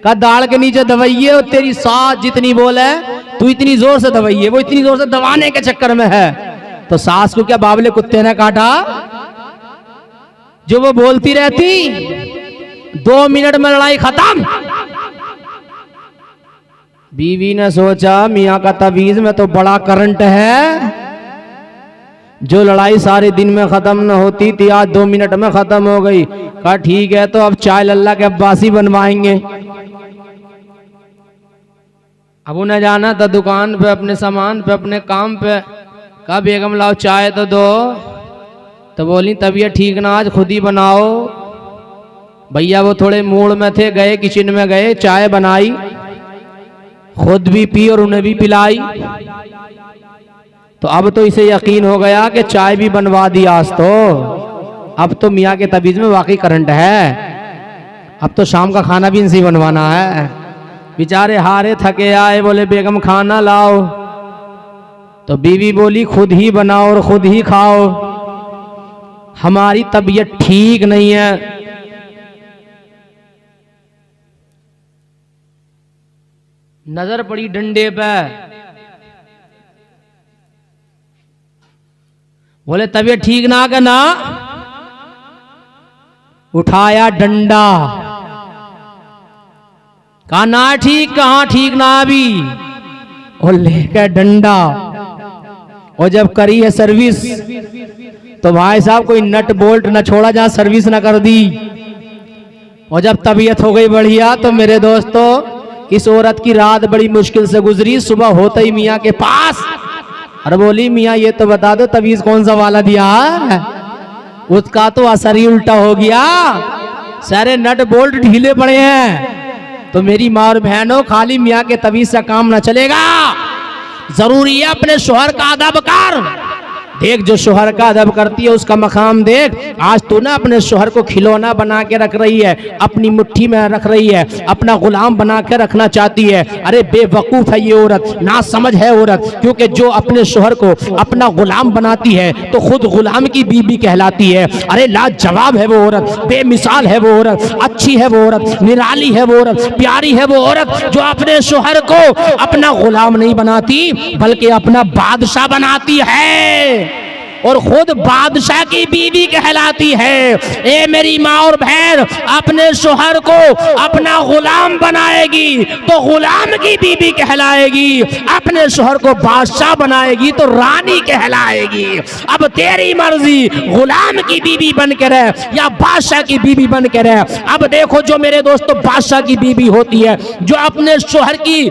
कहा दाल के नीचे दवाइए और तेरी सास जितनी बोले तू इतनी जोर से दवाइए, वो इतनी जोर से दबाने के चक्कर में है। तो सास को क्या बावले कुत्ते ने काटा जो वो बोलती रहती? 2 मिनट में लड़ाई खत्म। बीवी ने सोचा मियां का तवीज में तो बड़ा करंट है, जो लड़ाई सारे दिन में खत्म न होती थी आज 2 मिनट में खत्म हो गई। कहा ठीक है तो अब चाय लल्ला के अब्बासी बनवाएंगे। अब उन्हें जाना था दुकान पे, अपने सामान पे, अपने काम पे। कहा बेगम लाओ चाय तो दो। तो बोली तबीयत ठीक ना आज खुद ही बनाओ। भैया वो थोड़े मूड में थे, गए किचन में गए, चाय बनाई, खुद भी पी और उन्हें भी पिलाई। तो अब तो इसे यकीन हो गया कि चाय भी बनवा दी आज तो। अब तो मियाँ के तबीज में वाकई करंट है, अब तो शाम का खाना भी इनसे बनवाना है। बेचारे हारे थके आए, बोले बेगम खाना लाओ। तो बीवी बोली खुद ही बनाओ और खुद ही खाओ, हमारी तबीयत ठीक नहीं है। नजर पड़ी डंडे पे, बोले तबीयत ठीक ना कि ना। उठाया डंडा, कहा ना ठीक, कहाँ ठीक ना अभी, और लेकर डंडा। और जब करी है सर्विस तो भाई साहब कोई नट बोल्ट न छोड़ा जहां सर्विस न कर दी। और जब तबीयत हो गई बढ़िया तो मेरे दोस्तों इस औरत की रात बड़ी मुश्किल से गुजरी। सुबह होते ही मियाँ के पास, अरे बोली मियाँ ये तो बता दो तवीज कौन सा वाला दिया है। उसका तो असर ही उल्टा हो गया, सारे नट बोल्ट ढीले पड़े हैं। तो मेरी माँ और बहनों, खाली मियाँ के तवीज से काम न चलेगा, जरूरी है अपने शोहर का अदब कर। देख जो शोहर का अदब करती है उसका मकाम देख। आज तू ना अपने शोहर को खिलौना बना के रख रही है, अपनी मुट्ठी में रख रही है, अपना गुलाम बना के रखना चाहती है। अरे बेवकूफ है ये औरत, ना समझ है औरत। क्योंकि जो अपने शोहर को अपना गुलाम बनाती है तो खुद गुलाम की बीबी कहलाती है। अरे लाजवाब है वो औरत, बेमिसाल है वो औरत, अच्छी है वो औरत, निराली है वो औरत, प्यारी है वो औरत जो अपने शोहर को अपना गुलाम नहीं बनाती बल्कि अपना बादशाह बनाती है और खुद बादशाह की बीवी कहलाती है। ए मेरी माँ और बहन, अपने शोहर को अपना गुलाम बनाएगी तो गुलाम की बीवी कहलाएगी, अपने शोहर को बादशाह बनाएगी तो रानी कहलाएगी। अब तेरी मर्जी, गुलाम की बीवी बन के रहे या बादशाह की बीवी बन के रहे। अब देखो जो मेरे दोस्तों बादशाह की बीवी होती है, जो अपने शोहर की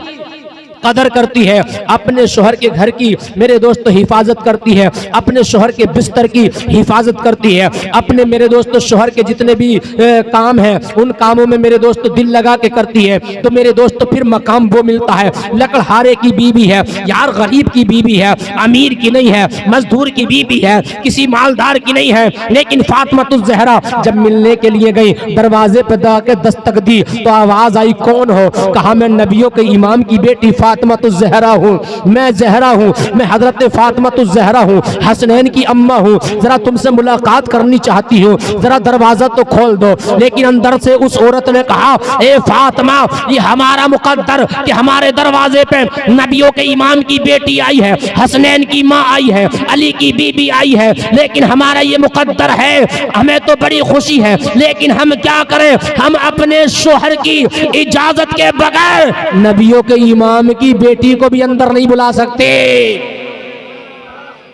कदर करती है, अपने शोहर के घर की मेरे दोस्तों हिफाजत करती है, अपने शोहर के बिस्तर की हिफाजत करती है, अपने मेरे दोस्तों शोहर के जितने भी काम हैं उन कामों में मेरे दोस्तों दिल लगा के करती है। तो मेरे दोस्तों फिर मकाम वो मिलता है। लकड़हारे की बीवी है यार, गरीब की बीवी है, अमीर की नहीं है, मजदूर की बीवी है, किसी मालदार की नहीं है। लेकिन फातिमातुज ज़हरा जब मिलने के लिए गई, दरवाजे पे जाके दस्तक दी तो आवाज आई कौन हो? कहा मैं नबियों के इमाम की बेटी फातिमातुज ज़हरा हूँ, मैं ज़हरा हूँ, मैं हजरत फातिमातुज ज़हरा हूँ, हसनैन की अम्मा हूँ, जरा तुमसे मुलाकात करनी चाहती हूँ, जरा दरवाजा तो खोल दो। लेकिन अंदर से उस औरत ने कहा ए फातिमा, ये हमारा मुकद्दर कि हमारे दरवाजे पे नबियों के इमाम की बेटी आई है, हसनैन की माँ आई है, अली की बीबी आई है, लेकिन हमारा ये मुकद्दर है, हमें तो बड़ी खुशी है, लेकिन हम क्या करें, हम अपने शोहर की इजाजत के बगैर नबियों के इमाम की बेटी को भी अंदर नहीं बुला सकते।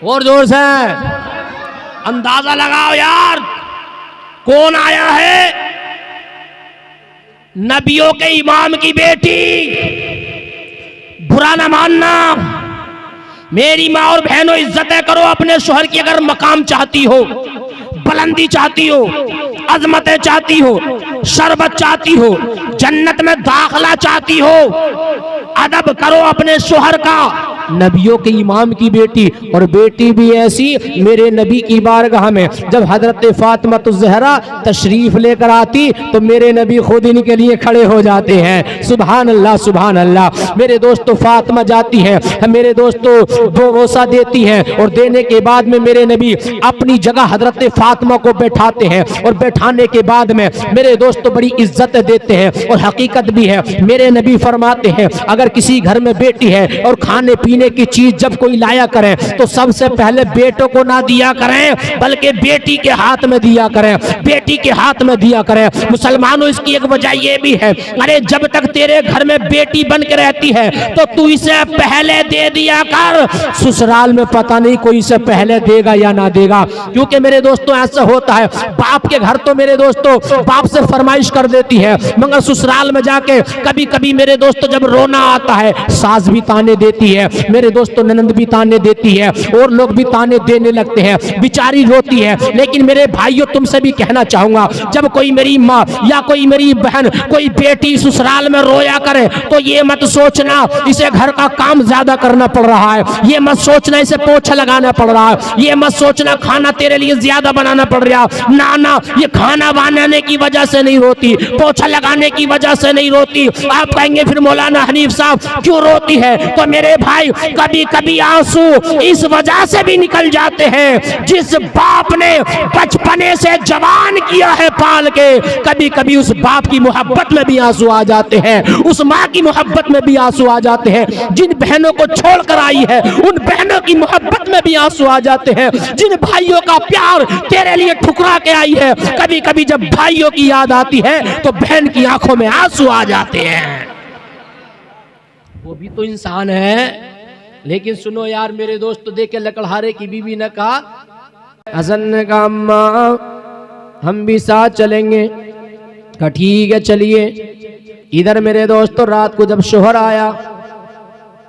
और जोर से अंदाजा लगाओ यार कौन आया है? नबियों के इमाम की बेटी। बुरा ना मानना मेरी माँ और बहनों, इज्जतें करो अपने शोहर की। अगर मकाम चाहती हो, बुलंदी चाहती हो, अजमतें चाहती हो, शरबत चाहती हो, जन्नत में दाखला चाहती हो, अदब करो अपने शोहर का। नबियों के इमाम की बेटी, और बेटी भी ऐसी मेरे नबी की बारगाह में जब हजरत फातिमा ज़हरा तशरीफ लेकर आती तो मेरे नबी खुद इनके लिए खड़े हो जाते हैं। सुभान अल्लाह, सुभान अल्लाह। मेरे दोस्तों, फातिमा जाती है, मेरे दोस्तों बोसा देती हैं, और देने के बाद में मेरे नबी अपनी जगह हजरत फातिमा को बैठाते हैं, और बैठाने के बाद में मेरे दोस्तों बड़ी इज्जत देते हैं। और हकीकत भी है, मेरे नबी फरमाते हैं अगर किसी घर में बेटी है और खाने पीने की चीज जब कोई लाया करे तो सबसे पहले बेटों को ना दिया करें बल्कि बेटी के हाथ में दिया करें, बेटी के हाथ में दिया करें। मुसलमानों, इसकी एक वजह यह भी है, अरे जब तक तेरे घर में बेटी बन के रहती है तो तू इसे पहले दे दिया कर, ससुराल में पता नहीं कोई इसे पहले देगा या ना देगा। क्योंकि मेरे दोस्तों ऐसा होता है, बाप के घर तो मेरे दोस्तों बाप से फरमाइश कर देती है, मगर ससुराल में जाके कभी कभी मेरे दोस्तों जब रोना आता है सास भी ताने देती है, मेरे दोस्तों ननंद भी ताने देती है, और लोग भी ताने देने लगते हैं, बेचारी रोती है। लेकिन मेरे भाइयों, तुमसे भी कहना चाहूंगा, जब कोई मेरी माँ या कोई मेरी बहन, कोई बेटी ससुराल में रोया करे तो ये मत सोचना इसे घर का काम ज्यादा करना पड़ रहा है, ये मत सोचना इसे पोछा लगाना पड़ रहा है, ये मत सोचना खाना तेरे लिए ज्यादा बनाना पड़ रहा। ना ना, ये खाना बनाने की वजह से नहीं रोती, पोछा लगाने की वजह से नहीं रोती। आप कहेंगे फिर मौलाना हनीफ साहब क्यों रोती है? तो मेरे भाई, कभी कभी आंसू इस वजह से भी निकल जाते हैं, जिस बाप ने बचपने से जवान किया है पाल के, कभी कभी उस बाप की मोहब्बत में भी आंसू आ जाते हैं, उस माँ की मोहब्बत में भी आंसू आ जाते हैं, जिन बहनों को छोड़ कर आई है उन बहनों की मोहब्बत में भी आंसू आ जाते हैं, जिन भाइयों का प्यार तेरे लिए ठुकरा के आई है, कभी कभी जब भाइयों की याद आती है तो बहन की आंखों में आंसू आ जाते हैं। वो भी तो इंसान है। लेकिन सुनो यार मेरे दोस्त, देखे लकड़हारे की बीवी ने कहा, हसन ने कहा अम्मा हम भी साथ चलेंगे। कहा ठीक है चलिए। इधर मेरे दोस्तों रात को जब शोहर आया,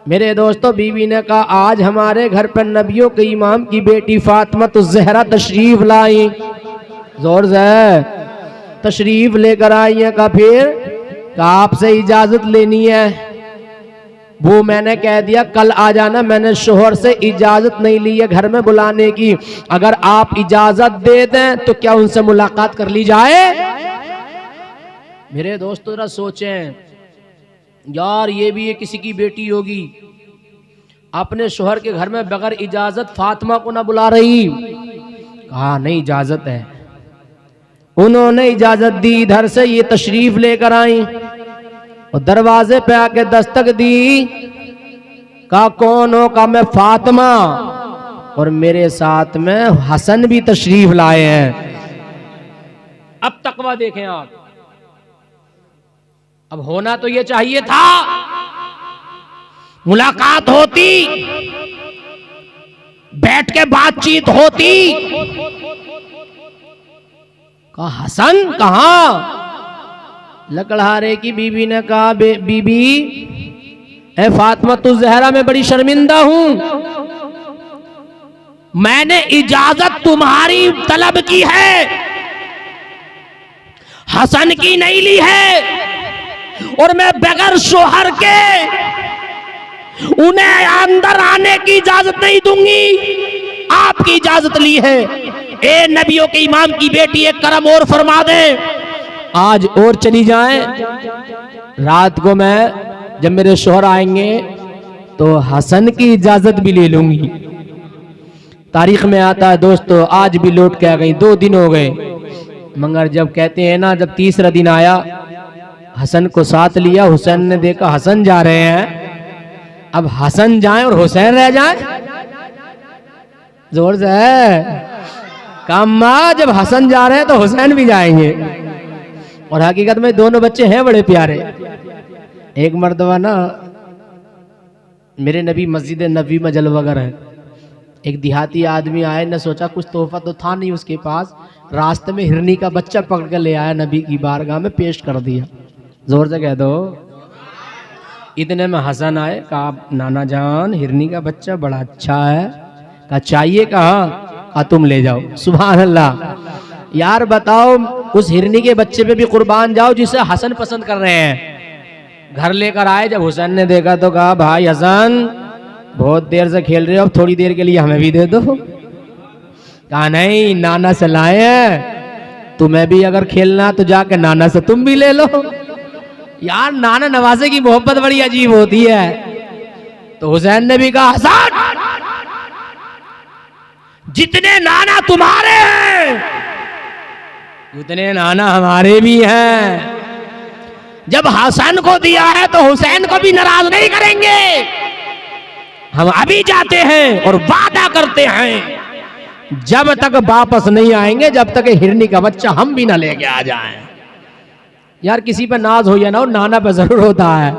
मेरे दोस्तों बीवी ने कहा आज हमारे घर पर नबियों के इमाम की बेटी फातिमा ज़हरा तशरीफ लाई, जोर से तशरीफ लेकर आई है। कहा फिर आपसे इजाजत लेनी है। वो मैंने कह दिया कल आ जाना, मैंने शोहर से इजाजत नहीं ली है घर में बुलाने की, अगर आप इजाजत दे दें तो क्या उनसे मुलाकात कर ली जाए? मेरे दोस्तों जरा सोचें यार, ये भी ये किसी की बेटी होगी, अपने शोहर के घर में बगैर इजाजत फातिमा को ना बुला रही। कहा नहीं इजाजत है। उन्होंने इजाजत दी, इधर से ये तशरीफ लेकर आई और दरवाजे पे आके दस्तक दी। कहा कौन हो? कहा मैं फातिमा, और मेरे साथ में हसन भी तशरीफ लाए हैं। अब तकवा देखें आप, अब होना तो ये चाहिए था, मुलाकात होती, बैठ के बातचीत होती। कहा हसन कहां? लकड़हारे की बीबी ने कहा बीबी ए फातिमा ज़हरा मैं बड़ी शर्मिंदा हूं, मैंने इजाजत तुम्हारी तलब की है, हसन की नहीं ली है, और मैं बगैर शोहर के उन्हें अंदर आने की इजाजत नहीं दूंगी, आपकी इजाजत ली है। ए नबियों के इमाम की बेटी एक करम और फरमा दे, आज और चली जाए, रात को मैं जब मेरे शोहर आएंगे तो हसन की इजाजत भी ले लूंगी। तारीख में आता है दोस्तों, आज भी लौट के आ गई, 2 दिन हो गए, मगर जब कहते हैं ना, जब तीसरा दिन आया हसन को साथ लिया, हुसैन ने देखा हसन जा रहे हैं, अब हसन जाए और हुसैन रह जाए, जोर से है कामा, जब हसन जा रहे हैं तो हुसैन भी जाएंगे। और हकीकत में दोनों बच्चे हैं बड़े प्यारे। एक मर्तबा ना मेरे नबी मस्जिद नबी में जलवागर है, एक देहाती आदमी आए, ने सोचा कुछ तोहफा तो था नहीं उसके पास, रास्ते में हिरनी का बच्चा पकड़ कर ले आया, नबी की बारगाह में पेश कर दिया। जोर से कह दो। इतने में हसन आए, कहा नाना जान हिरनी का बच्चा बड़ा अच्छा है। कहा चाहिए? कहा तुम ले जाओ। सुभान अल्लाह। यार बताओ, उस हिरनी के बच्चे पे भी कुर्बान जाओ जिसे हसन पसंद कर रहे हैं। घर लेकर आए, जब हुसैन ने देखा तो कहा भाई हसन बहुत देर से खेल रहे हो, अब थोड़ी देर के लिए हमें भी दे दो। कहा नहीं, नाना से लाए हैं, तुम्हें भी अगर खेलना तो जाके नाना से तुम भी ले लो। यार नाना नवासे की मोहब्बत बड़ी अजीब होती है। तो हुसैन ने भी कहा हसन, जितने नाना तुम्हारे हैं उतने नाना हमारे भी हैं। जब हसन को दिया है तो हुसैन को भी नाराज नहीं करेंगे। हम अभी जाते हैं और वादा करते हैं जब तक वापस नहीं आएंगे, जब तक हिरनी का बच्चा हम भी ना लेके आ जाएं। यार किसी पे नाज हो या ना हो, नाना पे जरूर होता है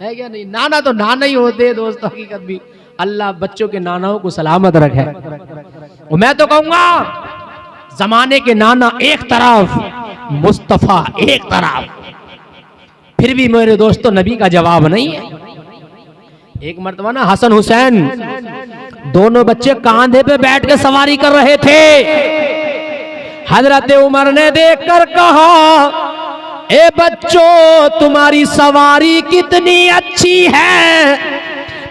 क्या नहीं? नाना तो नाना ही होते हैं दोस्तों, हकीकत भी। अल्लाह बच्चों के नानाओं को सलामत रखे। और मैं तो कहूंगा जमाने के नाना एक तरफ, मुस्तफा एक तरफ, फिर भी मेरे दोस्तों नबी का जवाब नहीं है। एक मर्तबा ना हसन हुसैन दोनों बच्चे कांधे पे बैठ के सवारी कर रहे थे। हजरत उमर ने देखकर कहा, ए बच्चों तुम्हारी सवारी कितनी अच्छी है।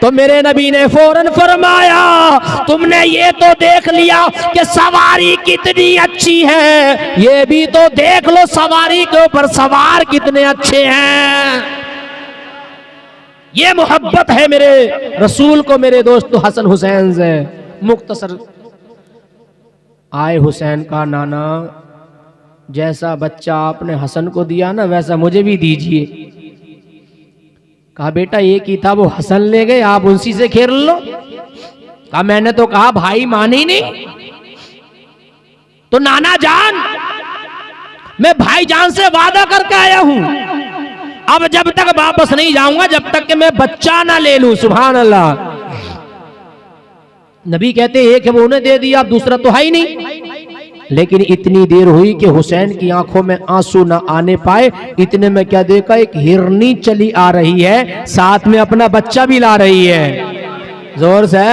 तो मेरे नबी ने फौरन फरमाया, तुमने ये तो देख लिया कि सवारी कितनी अच्छी है, ये भी तो देख लो सवारी के ऊपर सवार कितने अच्छे हैं। ये मोहब्बत है मेरे रसूल को मेरे दोस्तों हसन हुसैन से। मुख्तसर आए हुसैन का नाना, जैसा बच्चा आपने हसन को दिया ना वैसा मुझे भी दीजिए। कहा बेटा एक ही था, वो हसन ले गए, आप उसी से खेल लो। कहा मैंने तो कहा भाई माने नहीं। तो नाना जान, मैं भाईजान से वादा करके आया हूं, अब जब तक वापस नहीं जाऊंगा जब तक कि मैं बच्चा ना ले लूं। सुभान अल्लाह। नबी कहते एक है वो उन्हें दे दिया, अब दूसरा तो है ही नहीं। लेकिन इतनी देर हुई कि हुसैन की आंखों में आंसू न आने पाए। इतने में क्या देखा, एक हिरनी चली आ रही है, साथ में अपना बच्चा भी ला रही है जोर से।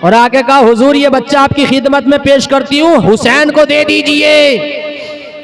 और आके कहा हुजूर ये बच्चा आपकी खिदमत में पेश करती हूँ, हुसैन को दे दीजिए।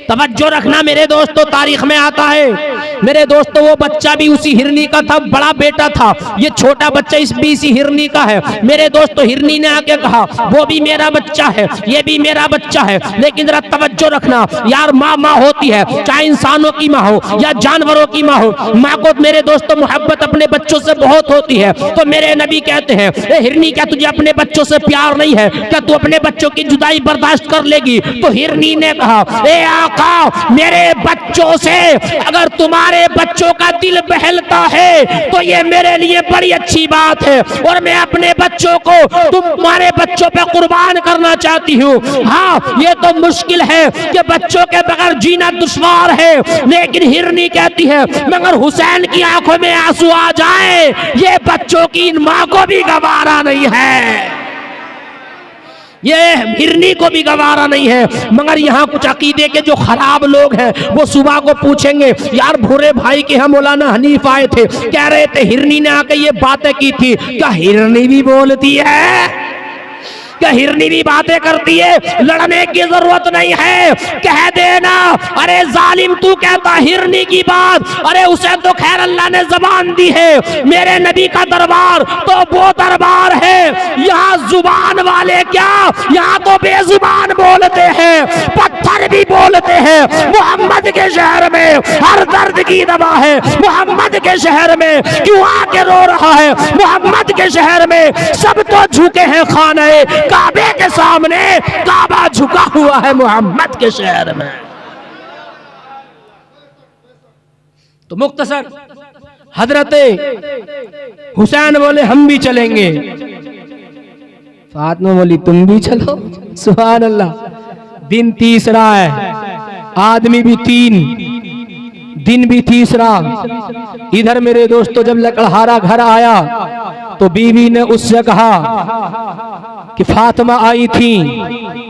तवज्जो रखना मेरे दोस्तों, तारीख में आता है मेरे दोस्तों वो बच्चा भी उसी हिरनी का था, बड़ा बेटा था, ये छोटा बच्चा इसी हिरनी का है। मेरे दोस्तों हिरनी ने आके कहा वो भी मेरा बच्चा है, ये भी मेरा बच्चा है। लेकिन जरा तवज्जो रखना यार, माँ माँ होती है, चाहे इंसानों की माँ हो या जानवरों की माँ हो, माँ को मेरे दोस्तों मोहब्बत अपने बच्चों से बहुत होती है। तो मेरे नबी कहते हैं ए हिरनी, क्या तुझे अपने बच्चों से प्यार नहीं है? क्या तू अपने बच्चों की जुदाई बर्दाश्त कर लेगी? तो हिरनी ने कहा ए आका, मेरे बच्चों से अगर तुम्हारे बच्चों का दिल बहलता है तो ये मेरे लिए बड़ी अच्छी बात है, और मैं अपने बच्चों को तुम्हारे बच्चों पे कुर्बान करना चाहती हूँ। हाँ ये तो मुश्किल है कि बच्चों के बगैर जीना दुश्वार है, लेकिन हिरनी कहती है मगर हुसैन की आंखों में आंसू आ जाए ये बच्चों की इन माँ को भी गवारा नहीं है, ये हिरनी को भी गवारा नहीं है। मगर यहाँ कुछ अकीदे के जो खराब लोग हैं वो सुबह को पूछेंगे यार भूरे भाई के यहाँ मौलाना हनीफ आए थे, कह रहे थे हिरनी ने आके ये बातें की थी, क्या हिरनी भी बोलती है? क्या हिरनी भी बातें करती है? लड़ने की जरूरत नहीं है, कह देना अरे जालिम तू कहता हिरनी की बात, अरे उसे तो खैर अल्लाह ने जबान दी है, मेरे नबी का दरबार तो वो दरबार है, यहाँ जुबान वाले क्या, यहाँ तो बेजुबान बोलते हैं, पत्थर भी बोलते हैं। मोहम्मद के शहर में हर दर्द की दवा है, मोहम्मद के शहर में क्यों आके रो रहा है? मोहम्मद के शहर में सब तो झुके हैं खाने काबे के सामने, काबा झुका हुआ है मोहम्मद के शहर में। तो मुख्तसर हजरते हुसैन बोले हम भी चलेंगे, फातिमा बोली तुम भी चलो। सुभान अल्लाह। दिन तीसरा है, आदमी भी तीन, दिन भी तीसरा। इधर मेरे दोस्तों जब लकड़हारा घर आया तो बीवी ने उससे कहा कि फातिमा आई थी,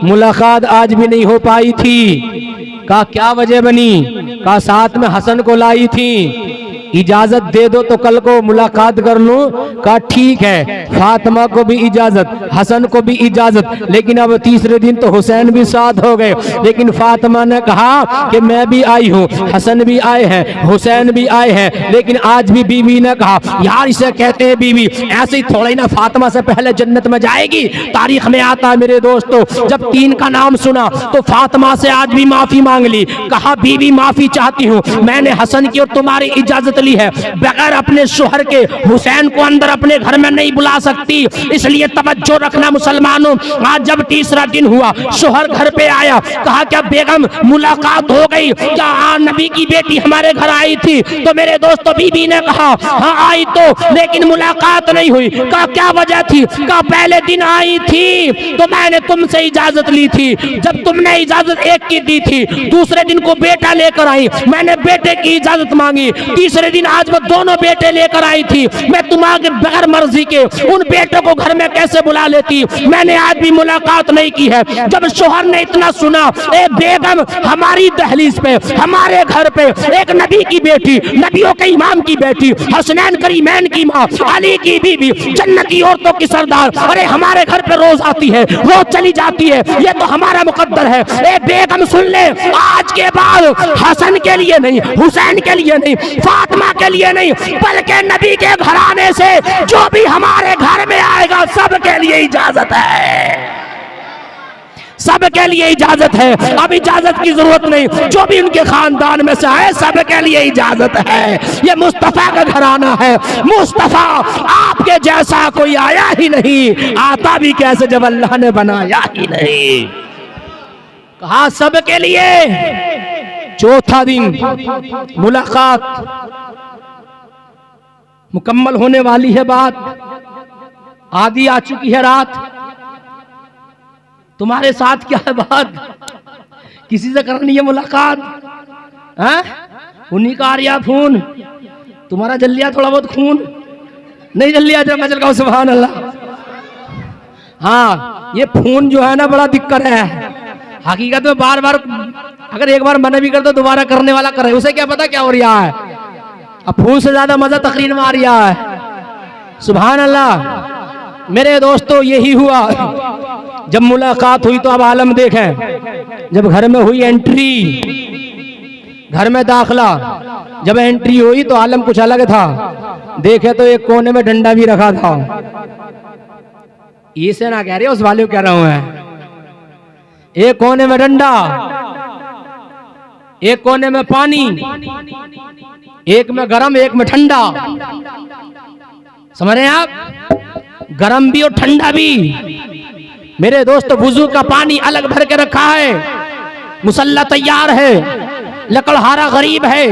मुलाकात आज भी नहीं हो पाई थी। कहा क्या वजह बनी? कहा साथ में हसन को लाई थी। इजाजत दे दो तो कल को मुलाकात कर लूं। कहा ठीक है। फातिमा को भी इजाजत, हसन को भी इजाजत, लेकिन अब तीसरे दिन तो हुसैन भी साथ हो गए। लेकिन फातिमा ने कहा कि मैं भी आई हूँ, हसन भी आए हैं, हुसैन भी आए हैं। लेकिन आज भी बीवी ने कहा यार इसे कहते हैं बीवी, ऐसे ही थोड़ा ही ना फातिमा से पहले जन्नत में जाएगी। तारीख में आता है मेरे दोस्तों, जब 3 का नाम सुना तो फातिमा से आज भी माफी मांग ली। कहा बीवी माफी चाहती हूँ, मैंने हसन की और तुम्हारी इजाजत ली है, बगैर अपने शोहर के हुसैन को अंदर अपने घर में नहीं बुला सकती। इसलिए तवज्जो रखना मुसलमानों। आज जब तीसरा दिन हुआ, शोहर घर पे आया, कहा क्या बेगम मुलाकात हो गई क्या? नबी की बेटी हमारे घर आई थी। तो मेरे दोस्तों बीबी ने कहा हाँ आई तो, लेकिन मुलाकात नहीं हुई। कहा क्या वजह थी? कहा पहले दिन आई थी तो मैंने तुमसे इजाजत ली थी, जब तुमने इजाजत एक की दी थी, दूसरे दिन को बेटा लेकर आई, मैंने बेटे की इजाजत मांगी, तीसरे दिन आज वो दोनों बेटे लेकर आई थी। मैं तुम्हारे बगैर मर्जी के उन बेटों को घर में कैसे बुला लेती? मैंने आज भी मुलाकात नहीं की है। जब शोहर ने इतना सुना, ए बेगम हमारी दहलीज पे, हमारे घर पे एक नबी की बेटी, नबियों के इमाम की बेटी, हसनैन करीमैन की माँ, अली की बीवी, जन्नती औरतों की सरदार, अरे हमारे घर पे रोज आती है, रोज चली जाती है, ये तो हमारा मुकद्दर है। ए बेगम सुन ले, आज के बाद हसन के लिए नहीं, हुसैन के लिए नहीं, फातिमा के लिए नहीं, बल्कि नबी के घराने से जो भी हमारे घर में आएगा सबके लिए इजाजत है, सबके लिए इजाजत है। अब इजाजत की जरूरत नहीं, जो भी उनके खानदान में से आए सबके लिए इजाजत है। ये मुस्तफा का घराना है। मुस्तफा आपके जैसा कोई आया ही नहीं, आता भी कैसे जब अल्लाह ने बनाया ही नहीं। कहा सबके लिए। चौथा दिन मुलाकात मुकम्मल होने वाली है। बात आधी आ चुकी है रात। तुम्हारे साथ क्या है बात? किसी से करनी है मुलाकात? हैं? उन्हीं का आ रहा फोन, तुम्हारा जल लिया थोड़ा बहुत खून? नहीं जल लिया? जब मैं चल सुभान अल्लाह। हाँ ये फोन जो है ना बड़ा दिक्कत है। हकीकत में बार बार अगर एक बार मना भी कर दो दोबारा करने वाला करे, उसे क्या पता क्या हो रहा है। अब फोन से ज्यादा मजा तकरीर में आ रहा है। सुभान अल्लाह। मेरे दोस्तों यही हुआ जब मुलाकात हुई। तो अब आलम देखें, जब घर में हुई एंट्री, घर में दाखला, जब एंट्री हुई तो आलम कुछ अलग था। देखे तो एक कोने में डंडा भी रखा था। इसे ना कह रहे उस वाले को कह रहा हूं मैं। एक कोने में डंडा, एक कोने में पानी, एक में गरम एक में ठंडा। समझ रहे हैं आप? गरम भी और ठंडा भी। मेरे दोस्तों वुजू का पानी अलग भर के रखा है, मुसल्ला तैयार है, लकड़हारा गरीब है।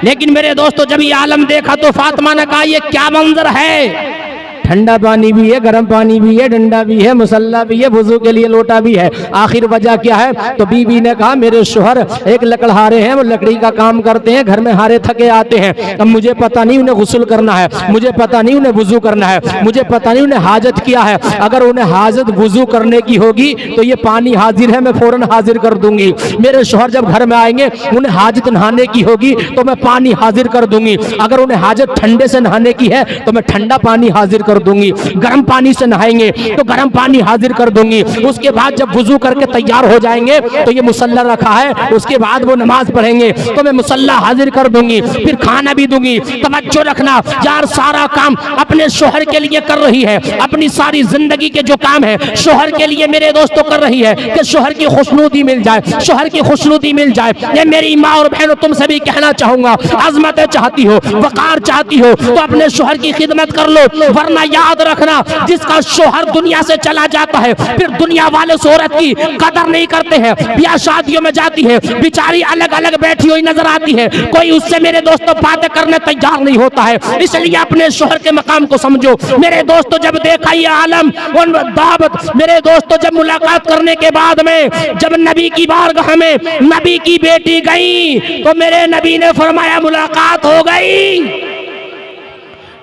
लेकिन मेरे दोस्तों जब ये आलम देखा तो फातिमा ने कहा ये क्या मंजर है? ठंडा पानी भी है, गर्म पानी भी है, डंडा भी है, मुसल्ला भी है, वुजू के लिए लोटा भी है। आखिर वजह क्या है? तो बीवी ने कहा मेरे शोहर एक लकड़हारे हैं, वो लकड़ी का काम करते हैं, घर में हारे थके आते हैं। अब मुझे पता नहीं उन्हें गुस्ल करना है, मुझे पता नहीं उन्हें वुजू करना है, मुझे पता नहीं उन्हें हाजत किया है। अगर उन्हें हाजत वुजू करने की होगी तो ये पानी हाजिर है, मैं फौरन हाजिर कर दूंगी। मेरे शोहर जब घर में आएंगे उन्हें हाजत नहाने की होगी तो मैं पानी हाजिर कर दूंगी। अगर उन्हें हाजत ठंडे से नहाने की है तो मैं ठंडा पानी हाजिर कर दूंगी। गर्म पानी से नहाएंगे तो गर्म पानी हाजिर कर दूंगी। उसके बाद जब वुजू करके तैयार हो जाएंगे तो ये मुसल्ला रखा है, उसके बाद वो नमाज पढ़ेंगे तो मैं मुसल्ला हाजिर कर दूंगी, फिर खाना भी दूंगी। तवज्जो रखना यार, सारा काम अपने शोहर के लिए कर रही है, अपनी सारी जिंदगी के जो काम है शोहर के लिए मेरे दोस्तों कर रही है कि शोहर की खुशनुदी मिल जाए, शोहर की खुशनुदी मिल जाए। ये मेरी माँ और बहनों तुमसे भी कहना चाहूंगा, अजमत चाहती हो, वकार चाहती हो तो अपने शोहर की खिदमत कर लो, वरना याद रखना जिसका शोहर दुनिया से चला जाता है फिर दुनिया वाले उस औरत की कदर नहीं करते हैं। ब्याह शादियों में जाती है बेचारी अलग अलग बैठी हुई नजर आती है, कोई उससे मेरे दोस्तों बातें करने तैयार नहीं होता है। इसलिए अपने शोहर के मकाम को समझो। मेरे दोस्तों जब देखा ये आलम उन दावत, मेरे दोस्तों जब मुलाकात करने के बाद में जब नबी की बारगाह में नबी की बेटी गई तो मेरे नबी ने फरमाया मुलाकात हो गई।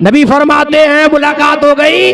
नबी फरमाते हैं मुलाकात हो गई।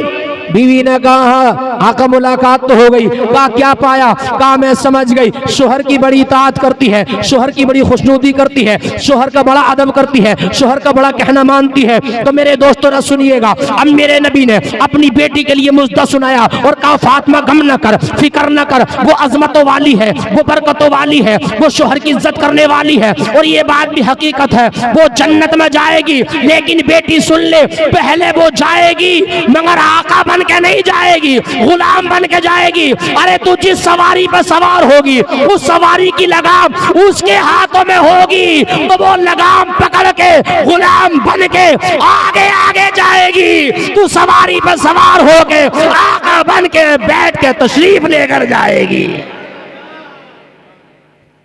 बीवी ने कहा आका मुलाकात तो हो गई, कहा क्या पाया, कहा मैं समझ गई शोहर की बड़ी इताअत करती है, शोहर की बड़ी खुशनुदी करती है, शोहर का बड़ा अदब करती है, शोहर का बड़ा कहना मानती है। तो मेरे दोस्तों न सुनिएगा, अब मेरे नबी ने अपनी बेटी के लिए मुजदा सुनाया और कहा फातिमा गम न कर, फिक्र न कर, वो अजमतों वाली है, वो बरकतों वाली है, वो शोहर की इज्जत करने वाली है और ये बात भी हकीकत है, वो जन्नत में जाएगी। लेकिन बेटी सुन ले, पहले वो जाएगी मगर आका बन के नहीं जाएगी, गुलाम बन के जाएगी। अरे तू जिस सवारी पर सवार होगी उस सवारी की लगाम उसके हाथों में होगी, तो वो लगाम पकड़ के गुलाम बन के आगे आगे जाएगी, तू सवारी पर सवार होके आका बन के बैठ के तशरीफ लेकर जाएगी।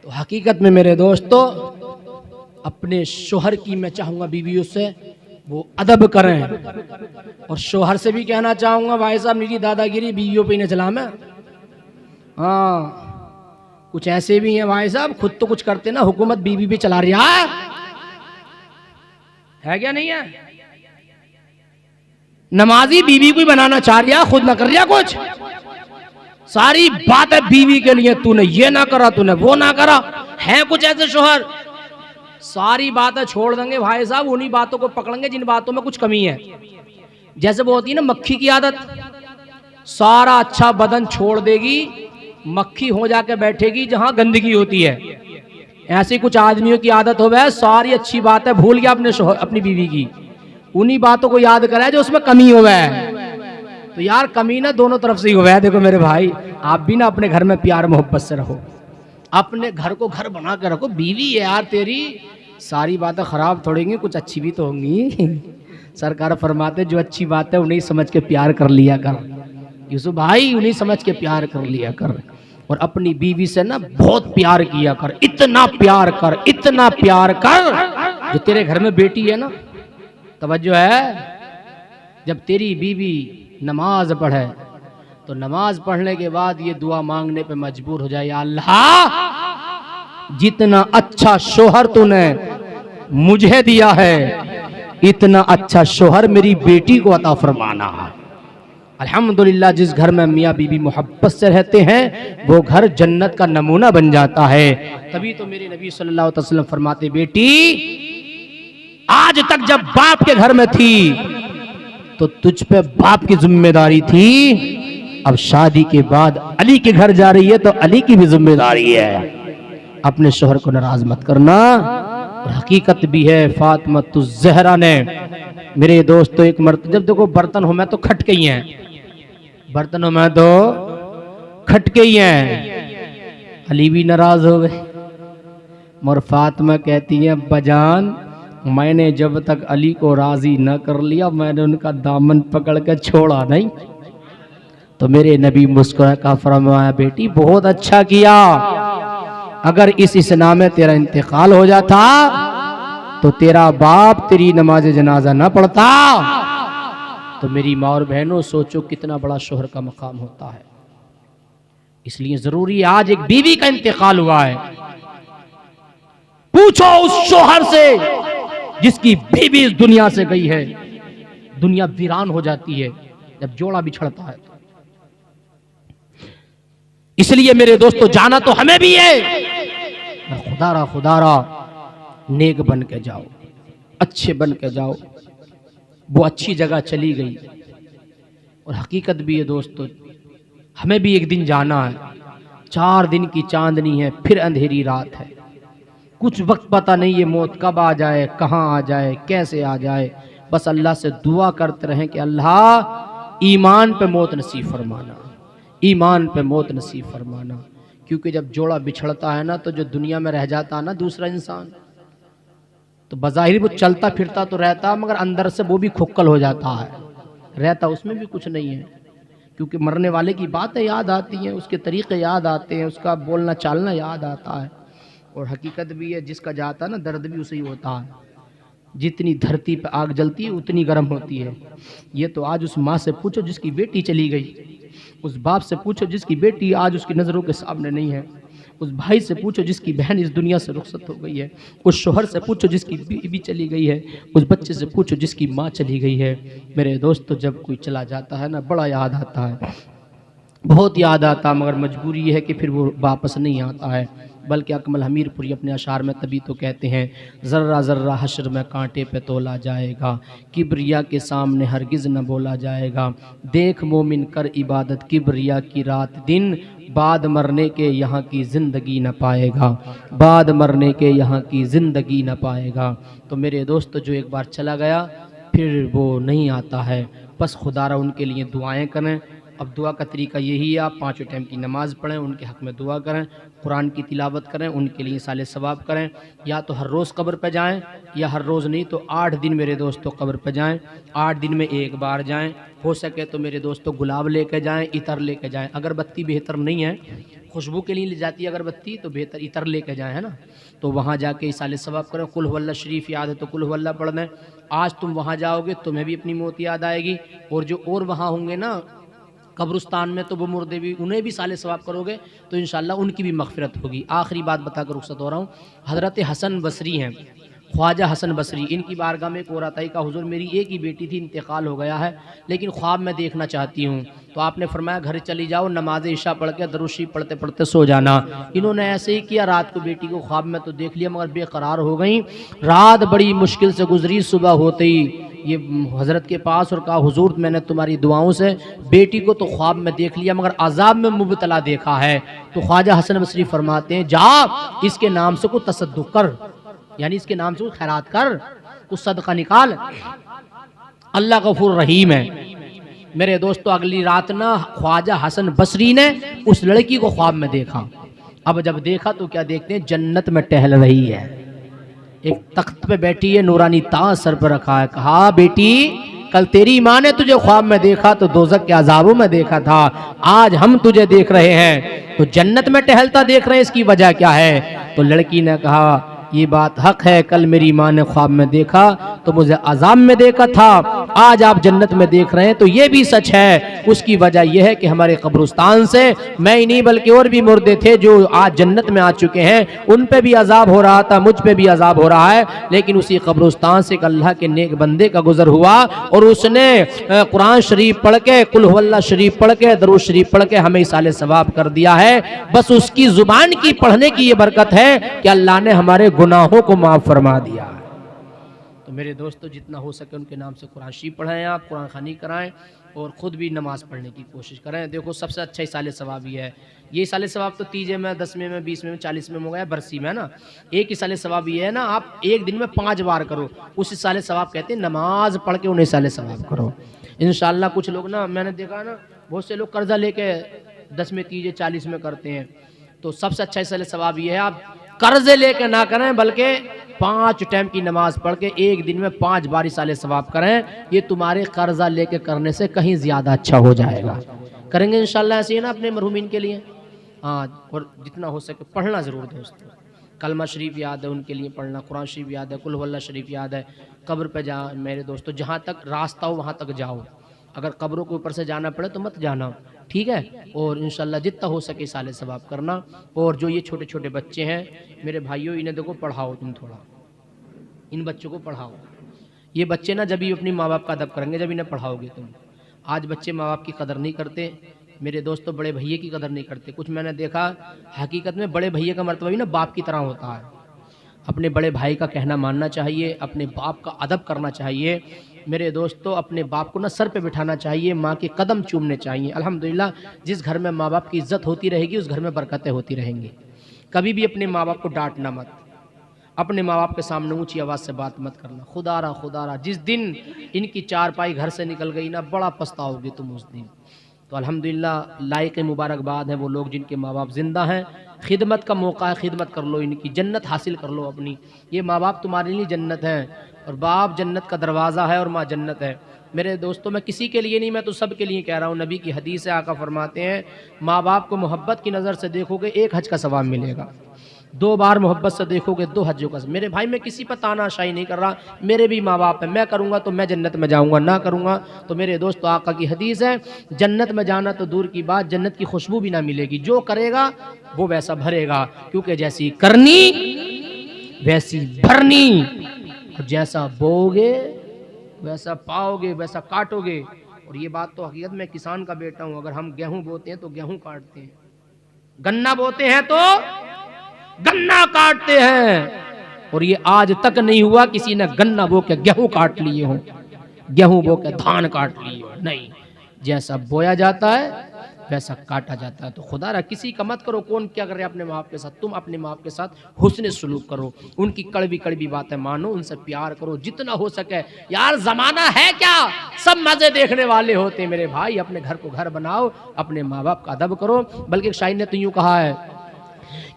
तो हकीकत में मेरे दोस्तों अपने शोहर की मैं चाहूंगा बीवियों से वो अदब करें, और शोहर से भी कहना चाहूंगा भाई साहब मेरी दादागिरी बीवियों पे न चला मैं। हाँ कुछ ऐसे भी हैं भाई साहब खुद तो कुछ करते ना, हुकूमत बीवी पे चला रहा है क्या नहीं है? नमाजी बीवी को ही बनाना चाह रहा, खुद ना कर रहा कुछ, सारी बातें बीवी के लिए, तूने ये ना करा, तूने वो ना करा। है कुछ ऐसे शोहर सारी बातें छोड़ देंगे भाई साहब, उन्हीं बातों को पकड़ेंगे जिन बातों में कुछ कमी है। जैसे वो होती है ना मक्खी की आदत, सारा अच्छा बदन छोड़ देगी, मक्खी हो जाके बैठेगी जहां गंदगी होती है। ऐसी कुछ आदमियों की आदत हो गया, सारी अच्छी बातें भूल गया अपनी बीवी की, उन्हीं बातों को याद करा जो उसमें कमी हो गया है। तो यार कमी ना दोनों तरफ से ही हो गया है। देखो मेरे भाई आप भी ना अपने घर में प्यार मोहब्बत से रहो, अपने घर को घर बना के रखो। बीवी है यार तेरी, सारी बातें खराब थोड़ेंगी, कुछ अच्छी भी तो होंगी। सरकार फरमाते जो अच्छी बात है उन्हें समझ के प्यार कर लिया कर, यूसुफ भाई उन्हें समझ के प्यार कर लिया कर, और अपनी बीवी से ना बहुत प्यार किया कर, इतना प्यार कर, इतना प्यार कर। जो तेरे घर में बेटी है ना, तवज्जो है, जब तेरी बीवी नमाज पढ़े तो नमाज पढ़ने के बाद ये दुआ मांगने पे मजबूर हो जाए, या अल्लाह जितना अच्छा शोहर तूने मुझे दिया है इतना अच्छा शोहर मेरी बेटी को अता फरमाना। अल्हम्दुलिल्लाह जिस घर में मियाँ बीबी मोहब्बत से रहते हैं वो घर जन्नत का नमूना बन जाता है। तभी तो मेरे नबी सल्लल्लाहु अलैहि वसल्लम फरमाते, बेटी आज तक जब बाप के घर में थी तो तुझ पे बाप की जिम्मेदारी थी, अब शादी के बाद अली के घर जा रही है तो अली की भी जिम्मेदारी है। अपने शोहर को नाराज मत करना। और हकीकत भी है फातिमा ज़हरा ने, मेरे दोस्तों एक मर्तबा जब देखो बर्तन हो मैं तो खटके ही हैं, बर्तनों में तो खटके ही हैं। अली भी नाराज हो गए और फातिमा कहती है बजान मैंने जब तक अली को राजी न कर लिया मैंने उनका दामन पकड़ के छोड़ा नहीं। तो मेरे नबी मुस्कुरा का फरमाया, बेटी बहुत अच्छा किया, अगर इस इस्लाम में तेरा इंतकाल हो जाता तो तेरा बाप तेरी नमाज जनाजा ना पढ़ता। तो मेरी माँ और बहनों सोचो कितना बड़ा शोहर का मकाम होता है। इसलिए जरूरी है, आज एक बीवी का इंतकाल हुआ है, पूछो उस शोहर से जिसकी बीवी इस दुनिया से गई है, दुनिया वीरान हो जाती है जब जोड़ा बिछड़ता है। इसलिए मेरे दोस्तों जाना तो हमें भी है, खुदारा नेक बन के जाओ, अच्छे बन के जाओ। वो अच्छी जगह चली गई और हकीकत भी है दोस्तों हमें भी एक दिन जाना है। 4 दिन की चांदनी है, फिर अंधेरी रात है, कुछ वक्त पता नहीं ये मौत कब आ जाए, कहाँ आ जाए, कैसे आ जाए। बस अल्लाह से दुआ करते रहें कि अल्लाह ईमान पे मौत नसीब फरमाना, ईमान पे मौत नसीब फरमाना। क्योंकि जब जोड़ा बिछड़ता है ना तो जो दुनिया में रह जाता है ना दूसरा इंसान, तो बज़ाहिर वो चलता फिरता तो रहता मगर अंदर से वो भी खुक्कल हो जाता है, रहता उसमें भी कुछ नहीं है। क्योंकि मरने वाले की बातें याद आती हैं, उसके तरीक़े याद आते हैं, उसका बोलना चालना याद आता है। और हकीकत भी है जिसका जाता है ना दर्द भी उसे ही होता है। जितनी धरती पे आग जलती है उतनी गर्म होती है। ये तो आज उस माँ से पूछो जिसकी बेटी चली गई, उस बाप से पूछो जिसकी बेटी आज उसकी नज़रों के सामने नहीं है, उस भाई से पूछो जिसकी बहन इस दुनिया से रुखसत हो गई है, उस शोहर से पूछो जिसकी बीवी चली गई है, उस बच्चे से पूछो जिसकी माँ चली गई है। मेरे दोस्तों, जब कोई चला जाता है ना, बड़ा याद आता है, बहुत याद आता, मगर मजबूरी ये है कि फिर वो वापस नहीं आता है। बल्कि अकमल हमीरपुरी अपने अशार में तभी तो कहते हैं, ज़र्रा ज़र्रा हश्र में कांटे पे तोला जाएगा, किब्रिया के सामने हरगिज़ न बोला जाएगा। देख मोमिन कर इबादत किब्रिया की रात दिन, बाद मरने के यहाँ की ज़िंदगी न पाएगा, बाद मरने के यहाँ की ज़िंदगी न पाएगा। तो मेरे दोस्त, जो एक बार चला गया फिर वो नहीं आता है। बस खुदारा उनके लिए दुआएँ करें। अब दुआ का तरीका यही है, आप 5 टाइम की नमाज़ पढ़ें, उनके हक़ में दुआ करें, कुरान की तिलावत करें, उनके लिए साले सवाब करें। या तो हर रोज़ कब्र पे जाएं, या हर रोज़ नहीं तो 8 दिन मेरे दोस्तों कब्र पे जाएं। 8 दिन में एक बार जाएं। हो सके तो मेरे दोस्तों गुलाब लेके जाएं, इतर लेके जाएं। अगरबत्ती बेहतर नहीं है, खुशबू के लिए ले जाती है अगरबत्ती, तो बेहतर इतर लेके जाएं, है ना। तो वहाँ जाके साले सवाब करें। कुल हुवल्लाह शरीफ याद है तो कुल हुवल्लाह पढ़ लें। आज तुम वहाँ जाओगे तुम्हें भी अपनी मौत याद आएगी, और जो और वहाँ होंगे ना कब्रिस्तान में, तो वो मुर्दे भी, उन्हें भी साले सवाब करोगे तो इंशाल्लाह उनकी भी मग़फ़िरत होगी। आखिरी बात बताकर रुख़सत हो रहा हूँ। हज़रत हसन बसरी हैं, ख्वाजा हसन बसरी, इनकी बारगाह में एक और आता है का हुज़ूर, मेरी एक ही बेटी थी, इंतकाल हो गया है, लेकिन ख्वाब में देखना चाहती हूँ। तो आपने फरमाया घर चली जाओ, नमाज इशा पढ़ के दरूद शरीफ पढ़ते पढ़ते सो जाना। इन्होंने ऐसे ही किया, रात को बेटी को ख्वाब में तो देख लिया, मगर बेकरार हो गई। रात बड़ी मुश्किल से गुजरी, सुबह होते ही ये हज़रत के पास और कहा, हुजूर मैंने तुम्हारी दुआओं से बेटी को तो ख्वाब में देख लिया, मगर अजाब में मुबतला देखा है। तो ख्वाजा हसन बसरी फरमाते हैं, जा इसके नाम से कुछ तसद्दुक़ कर, यानी इसके नाम से कुछ खैरात कर, कुछ सदका निकाल, अल्लाह गफूर रहीम है। मेरे दोस्तों, अगली रात ना ख्वाजा हसन बसरी ने उस लड़की को ख्वाब में देखा। अब जब देखा तो क्या देखते हैं, जन्नत में टहल रही है, एक तख्त पे बैठी है, नूरानी ताज सर पर रखा है। कहा, बेटी कल तेरी माँ ने तुझे ख्वाब में देखा तो दोज़ख के अजाबों में देखा था, आज हम तुझे देख रहे हैं तो जन्नत में टहलता देख रहे हैं, इसकी वजह क्या है। तो लड़की ने कहा, ये बात हक है, कल मेरी माँ ने ख्वाब में देखा तो मुझे अजाब में देखा था, आज आप जन्नत में देख रहे हैं तो ये भी सच है। उसकी वजह यह है कि हमारे कब्रिस्तान से मैं ही नहीं बल्कि और भी मुर्दे थे जो आज जन्नत में आ चुके हैं, उन पे भी अजाब हो रहा था, मुझ पे भी अजाब हो रहा है, लेकिन उसी कब्रिस्तान से एक अल्लाह के नेक बंदे का गुजर हुआ और उसने कुरान शरीफ पढ़ के, कुल हुवल्लाह शरीफ पढ़ के, दरूद शरीफ पढ़ के हमें साले सवाब कर दिया है। बस उसकी जुबान की पढ़ने की ये बरकत है कि अल्लाह ने हमारे गुनाहों को माफ फरमा दिया। तो मेरे दोस्तों, जितना हो सके उनके नाम से कुरान शरीफ पढ़ाएं, आप कुरान खानी कराएं और ख़ुद भी नमाज़ पढ़ने की कोशिश करें। देखो सबसे अच्छा साले सवाब ये है, ये साले सवाब तो 30 में, 10 में, 20 में, 40 में हो गया, बरसी में, है ना। एक ही साले सवाब ये है ना, आप एक दिन में 5 बार करो, उस साले सवाब कहते हैं नमाज पढ़ के उन्हें साले सवाब करो इंशाल्लाह। कुछ लोग ना, मैंने देखा ना, बहुत से लोग कर्जा लेके 10 में कीजिए, 40 में करते हैं। तो सबसे अच्छा साले सवाब ये है, आप कर्जे लेके ना करें बल्कि 5 टाइम की नमाज पढ़ के एक दिन में 5 बार साले सवाब करें। ये तुम्हारे कर्जा लेके करने से कहीं ज़्यादा अच्छा हो जाएगा। करेंगे इंशाल्लाह ऐसे ही ना अपने मरहूमीन के लिए। हाँ, और जितना हो सके पढ़ना ज़रूर दोस्तों। कलमा शरीफ याद है उनके लिए पढ़ना, कुरान शरीफ याद है, कुल हुवल्लाह शरीफ याद है। कब्र पे जा मेरे दोस्तों, जहाँ तक रास्ता हो वहाँ तक जाओ, अगर कब्रों के ऊपर से जाना पड़े तो मत जाना, ठीक है। और इंशाल्लाह जितना हो सके साले सवाब करना। और जो ये छोटे छोटे बच्चे हैं मेरे भाइयों, इन्हें देखो पढ़ाओ, तुम थोड़ा इन बच्चों को पढ़ाओ। ये बच्चे ना जब भी अपनी माँ बाप का अदब करेंगे जब इन्हें पढ़ाओगे तुम। आज बच्चे माँ बाप की कदर नहीं करते मेरे दोस्तों, बड़े भैया की कदर नहीं करते। कुछ मैंने देखा हकीकत में बड़े भैया का मर्तबा भी ना बाप की तरह होता है। अपने बड़े भाई का कहना मानना चाहिए, अपने बाप का अदब करना चाहिए मेरे दोस्तों। अपने बाप को ना सर पे बिठाना चाहिए, माँ के कदम चूमने चाहिए। अल्हम्दुलिल्लाह, जिस घर में माँ बाप की इज्जत होती रहेगी उस घर में बरकतें होती रहेंगी। कभी भी अपने माँ बाप को डांटना मत, अपने माँ बाप के सामने ऊंची आवाज़ से बात मत करना। खुदारा जिस दिन इनकी चारपाई घर से निकल गई ना, बड़ा पछताओगे तुम उस दिन। तो अल्हम्दुलिल्लाह, लायक मुबारकबाद है वो लोग जिनके माँ बाप ज़िंदा हैं। खिदमत का मौका है, खिदमत कर लो, इनकी जन्नत हासिल कर लो अपनी। ये माँ बाप तुम्हारे लिए जन्नत हैं, और बाप जन्नत का दरवाज़ा है और माँ जन्नत है। मेरे दोस्तों, मैं किसी के लिए नहीं, मैं तो सब के लिए कह रहा हूँ। नबी की हदीस है, आका फरमाते हैं माँ बाप को मोहब्बत की नज़र से देखोगे 1 हज का सवाब मिलेगा। 2 बार मोहब्बत से देखोगे 2 हज्जों का। मेरे भाई मैं किसी पर तानाशाही नहीं कर रहा, मेरे भी माँ बाप हैं, मैं करूँगा तो मैं जन्नत में जाऊँगा, ना करूँगा तो मेरे दोस्त आका की हदीस है, जन्नत में जाना तो दूर की बात, जन्नत की खुशबू भी ना मिलेगी। जो करेगा वो वैसा भरेगा, क्योंकि जैसी करनी वैसी भरनी, और जैसा बोओगे वैसा पाओगे, वैसा काटोगे। और ये बात तो हकीकत में किसान का बेटा हूँ, अगर हम गेहूं बोते हैं तो गेहूं काटते हैं, गन्ना बोते हैं तो गन्ना काटते हैं। और ये आज तक नहीं हुआ किसी ने गन्ना बो के गेहूं काट लिए हो, गेहूं बो के धान काट लिए हो, नहीं, जैसा बोया जाता है वैसा काटा जाता है। तो खुदा रहा किसी का मत करो, कौन क्या कर रहे अपने माँ बाप के साथ, तुम अपने माँ बाप के साथ हुस्न सलूक करो, उनकी कड़वी कड़वी बातें मानो, उनसे प्यार करो जितना हो सके। यार जमाना है क्या, सब मजे देखने वाले होते हैं मेरे भाई, अपने घर को घर बनाओ, अपने माँ बाप का अदब करो। बल्कि शायर ने तो यूं कहा है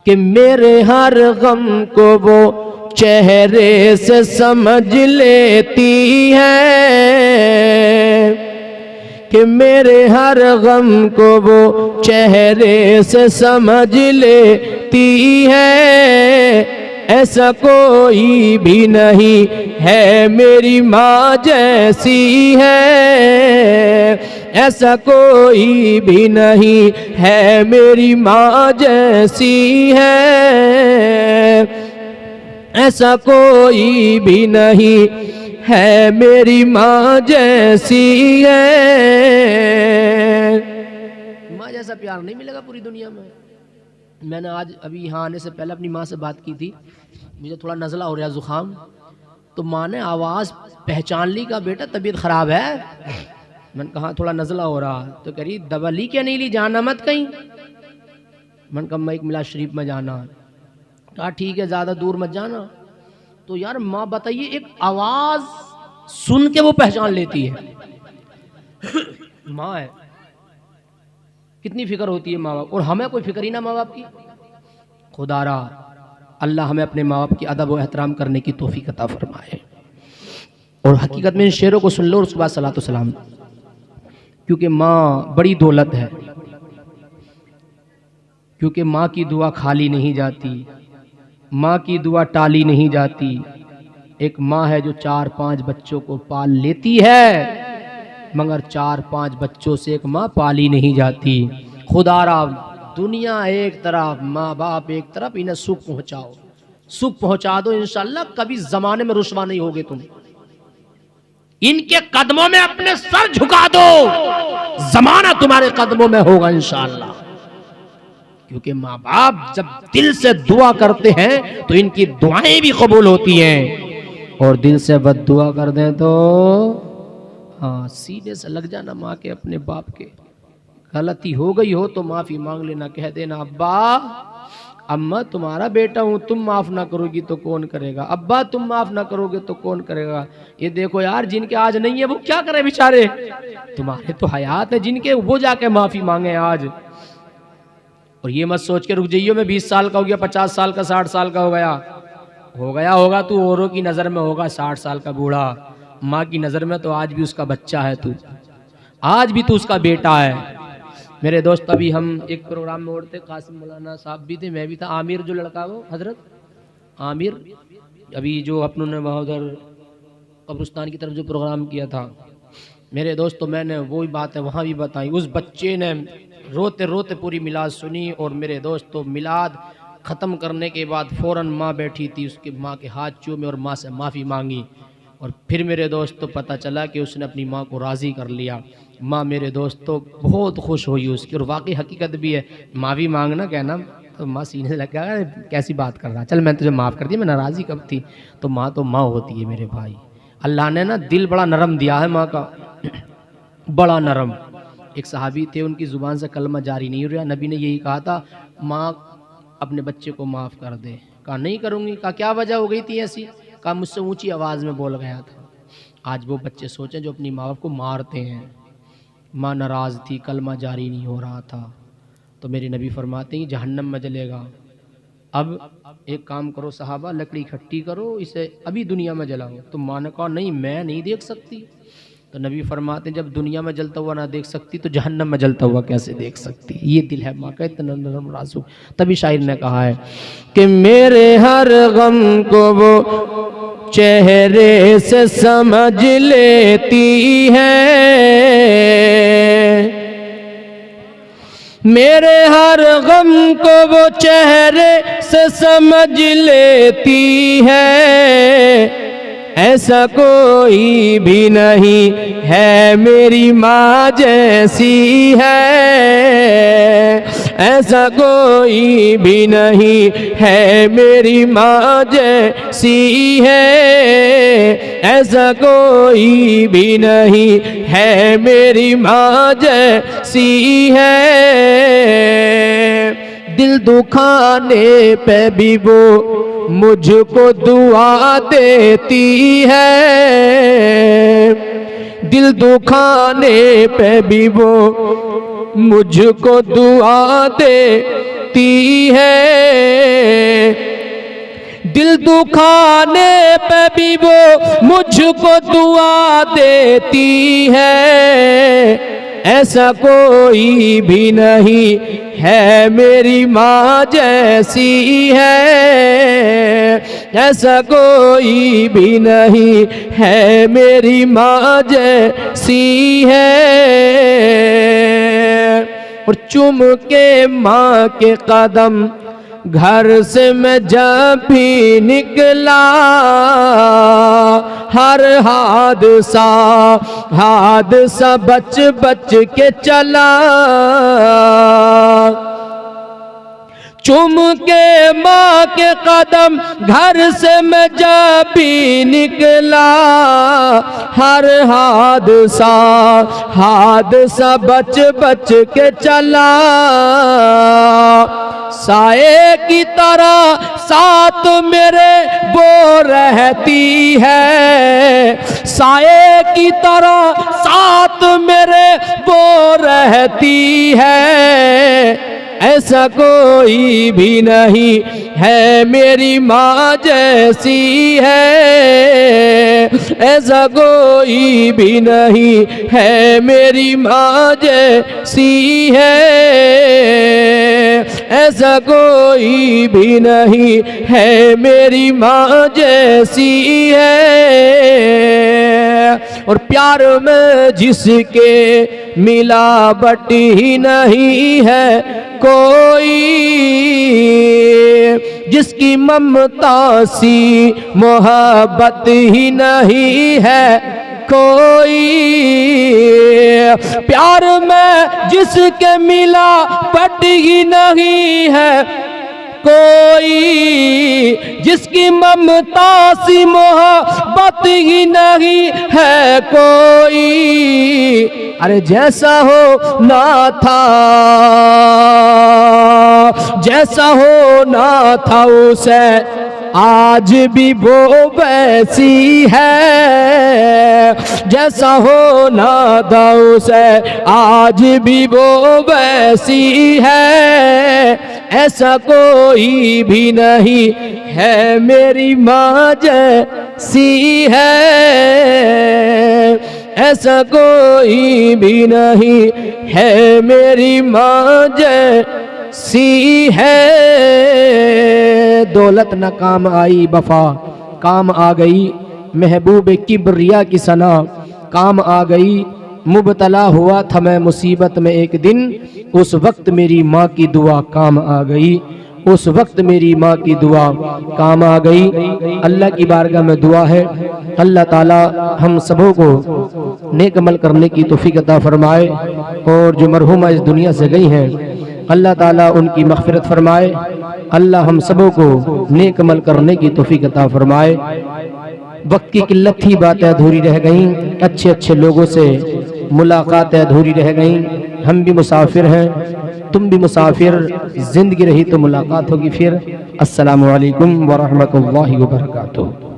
कि मेरे हर गम को वो चेहरे से समझ लेती है, कि मेरे हर गम को वो चेहरे से समझ लेती है, ऐसा कोई भी नहीं है मेरी माँ जैसी है, ऐसा कोई भी नहीं है मेरी माँ जैसी है, ऐसा कोई भी नहीं है मेरी माँ जैसी है। माँ जैसा प्यार नहीं मिलेगा पूरी दुनिया में। मैंने आज अभी यहाँ आने से पहले अपनी माँ से बात की थी, मुझे थोड़ा नज़ला हो रहा जुकाम, तो माँ ने आवाज़ पहचान ली, का बेटा तबीयत ख़राब है। मैंने कहा थोड़ा नज़ला हो रहा, तो कह रही दवा ली क्या नहीं ली, जाना मत कहीं। मैंने कहा मैं एक मिला शरीफ में जाना, कहा ठीक है ज़्यादा दूर मत जाना। तो यार माँ बताइए, एक आवाज सुन के वो पहचान लेती है, माँ है, कितनी फिक्र होती है माँ बाप। और हमें कोई फिक्र ही ना माँ बाप की। खुदारा अल्लाह हमें अपने माँ बाप की अदब व एहतराम करने की तौफीक अता फरमाए। और हकीकत में इन शेरों को सुन लो और उसके बाद सलातो सलाम, क्योंकि माँ बड़ी दौलत है, क्योंकि माँ की दुआ खाली नहीं जाती, माँ की दुआ टाली नहीं जाती। एक माँ है जो 4-5 बच्चों को पाल लेती है, मगर 4-5 बच्चों से एक माँ पाली नहीं जाती। खुदारा दुनिया एक तरफ, माँ बाप एक तरफ, इन्हें सुख पहुंचाओ, सुख पहुंचा दो, इंशाल्लाह कभी जमाने में रुसवा नहीं होगे तुम। इनके कदमों में अपने सर झुका दो, जमाना तुम्हारे कदमों में होगा इंशाल्लाह। क्योंकि माँ बाप जब दिल से दुआ करते हैं तो इनकी दुआएं भी कबूल होती हैं, और दिल से बद्दुआ कर दें तो हाँ सीधे से लग जाना माँ के अपने बाप के। गलती हो गई हो तो माफी मांग लेना, कह देना अब्बा अम्मा तुम्हारा बेटा हूँ, तुम माफ ना करोगी तो कौन करेगा, अब्बा तुम माफ ना करोगे तो कौन करेगा। ये देखो यार जिनके आज नहीं है वो क्या करे बेचारे, तुम्हारे तो हयात है जिनके, वो जाके माफी मांगे आज। और ये मत सोच के रुक जाइयो मैं 20 साल का हो गया, 50 साल का, 60 साल का हो गया होगा तू औरों की नज़र में होगा 60 साल का बूढ़ा, माँ की नज़र में तो आज भी उसका बच्चा है तू, आज भी तू उसका बेटा है। मेरे दोस्त अभी हम एक प्रोग्राम में उड़ते, कासिम मौलाना साहब भी थे, मैं भी था, आमिर जो लड़का वो हजरत आमिर, अभी जो अपनों ने वहाँ उधर कब्रिस्तान की तरफ जो प्रोग्राम किया था, मेरे दोस्त तो मैंने वही बात है वहाँ भी बताई। उस बच्चे ने रोते रोते पूरी मिलाद सुनी, और मेरे दोस्त तो मिलाद ख़त्म करने के बाद फ़ौरन माँ बैठी थी, उसके माँ के हाथ चूमे और माँ से माफ़ी मांगी। और फिर मेरे दोस्त तो पता चला कि उसने अपनी माँ को राज़ी कर लिया। माँ मेरे दोस्त तो बहुत खुश हुई उसकी, और वाकई हकीकत भी है, माफ़ी मांगना कहना तो माँ सीने से लग गया कैसी बात कर रहा, चल मैं तुझे माफ़ कर दिया, मैं नाराज़ी कब थी। तो माँ होती है मेरे भाई। अल्लाह ने ना दिल बड़ा नरम दिया है माँ का, बड़ा नरम। एक सहाबी थे, उनकी ज़ुबान से कलमा जारी नहीं हो रहा, नबी ने यही कहा था माँ अपने बच्चे को माफ़ कर दे। कहा नहीं करूँगी। कहा क्या वजह हो गई थी ऐसी? कहा मुझसे ऊंची आवाज़ में बोल गया था। आज वो बच्चे सोचें जो अपनी माँ बाप को मारते हैं, माँ नाराज़ थी, कलमा जारी नहीं हो रहा था, तो मेरे नबी फरमाते हैं जहन्नम में जलेगा। अब एक काम करो सहाबा, लकड़ी इकट्ठी करो, इसे अभी दुनिया में जलाओ। तो माँ ने कहा नहीं मैं नहीं देख सकती, तो नबी फरमाते जब दुनिया में जलता हुआ ना देख सकती तो जहन्नम में जलता हुआ कैसे देख सकती। ये दिल है माँ का इतना नरम नाजुक। तभी शायर ने कहा है कि मेरे हर गम को वो चेहरे से समझ लेती है, मेरे हर गम को वो चेहरे से समझ लेती है, ऐसा कोई भी नहीं है मेरी माँ जैसी है, ऐसा कोई भी नहीं है मेरी माँ जैसी है, ऐसा कोई भी नहीं है मेरी माँ जैसी है। दिल दुखाने पे भी वो मुझको दुआ देती है, दिल दुखाने पे भी वो मुझको दुआ देती है, दिल दुखाने पे भी वो मुझको दुआ देती है, ऐसा कोई भी नहीं है मेरी माँ जैसी है, ऐसा कोई भी नहीं है मेरी माँ जैसी है। और चूम के माँ के कदम घर से मैं जब भी निकला, हर हादसा बच बच के चला, चूम के माँ के कदम घर से मैं जब भी निकला, हर हादसा बच बच के चला, साए की तरह साथ मेरे वो रहती है, साए की तरह साथ मेरे वो रहती है, ऐसा कोई भी नहीं है मेरी माँ जैसी है, ऐसा कोई भी नहीं है मेरी माँ जैसी है, ऐसा कोई भी नहीं है मेरी माँ जैसी है। और प्यार में जिसके मिलावट ही नहीं है कोई, जिसकी ममता सी मोहब्बत ही नहीं है कोई, प्यार में जिसके मिलावट ही नहीं है कोई, जिसकी ममता सी मोहब्बत ही नहीं है कोई, अरे जैसा हो ना था, जैसा हो ना था उसे आज भी वो वैसी है, जैसा हो ना था उसे आज भी वो वैसी है, ऐसा कोई भी नहीं है मेरी माँ जैसी है, ऐसा कोई भी नहीं है मेरी माँ जैसी है। दौलत न काम आई वफा काम आ गई, महबूब किबरिया की सना काम आ गई, मुबतला हुआ था मैं मुसीबत में एक दिन, उस वक्त मेरी माँ की दुआ काम आ गई, उस वक्त मेरी माँ की दुआ काम आ गई। अल्लाह की बारगाह में दुआ है, अल्लाह ताला हम सबों को नेक अमल करने की तौफीक अता फरमाए, और जो मरहुमा इस दुनिया से गई हैं अल्लाह ताला उनकी मग़फ़िरत फरमाए, अल्लाह हम सबों को नेक अमल करने की तौफीक अता फरमाए। वक्त की किल्लत थी, बातें अधूरी रह गईं, अच्छे अच्छे लोगों से मुलाकातें अधूरी रह गईं, हम भी मुसाफिर हैं, तुम भी मुसाफिर, ज़िंदगी रही तो मुलाकात होगी फिर। अस्सलामु अलैकुम व रहमतुल्लाहि व बरकातुहू।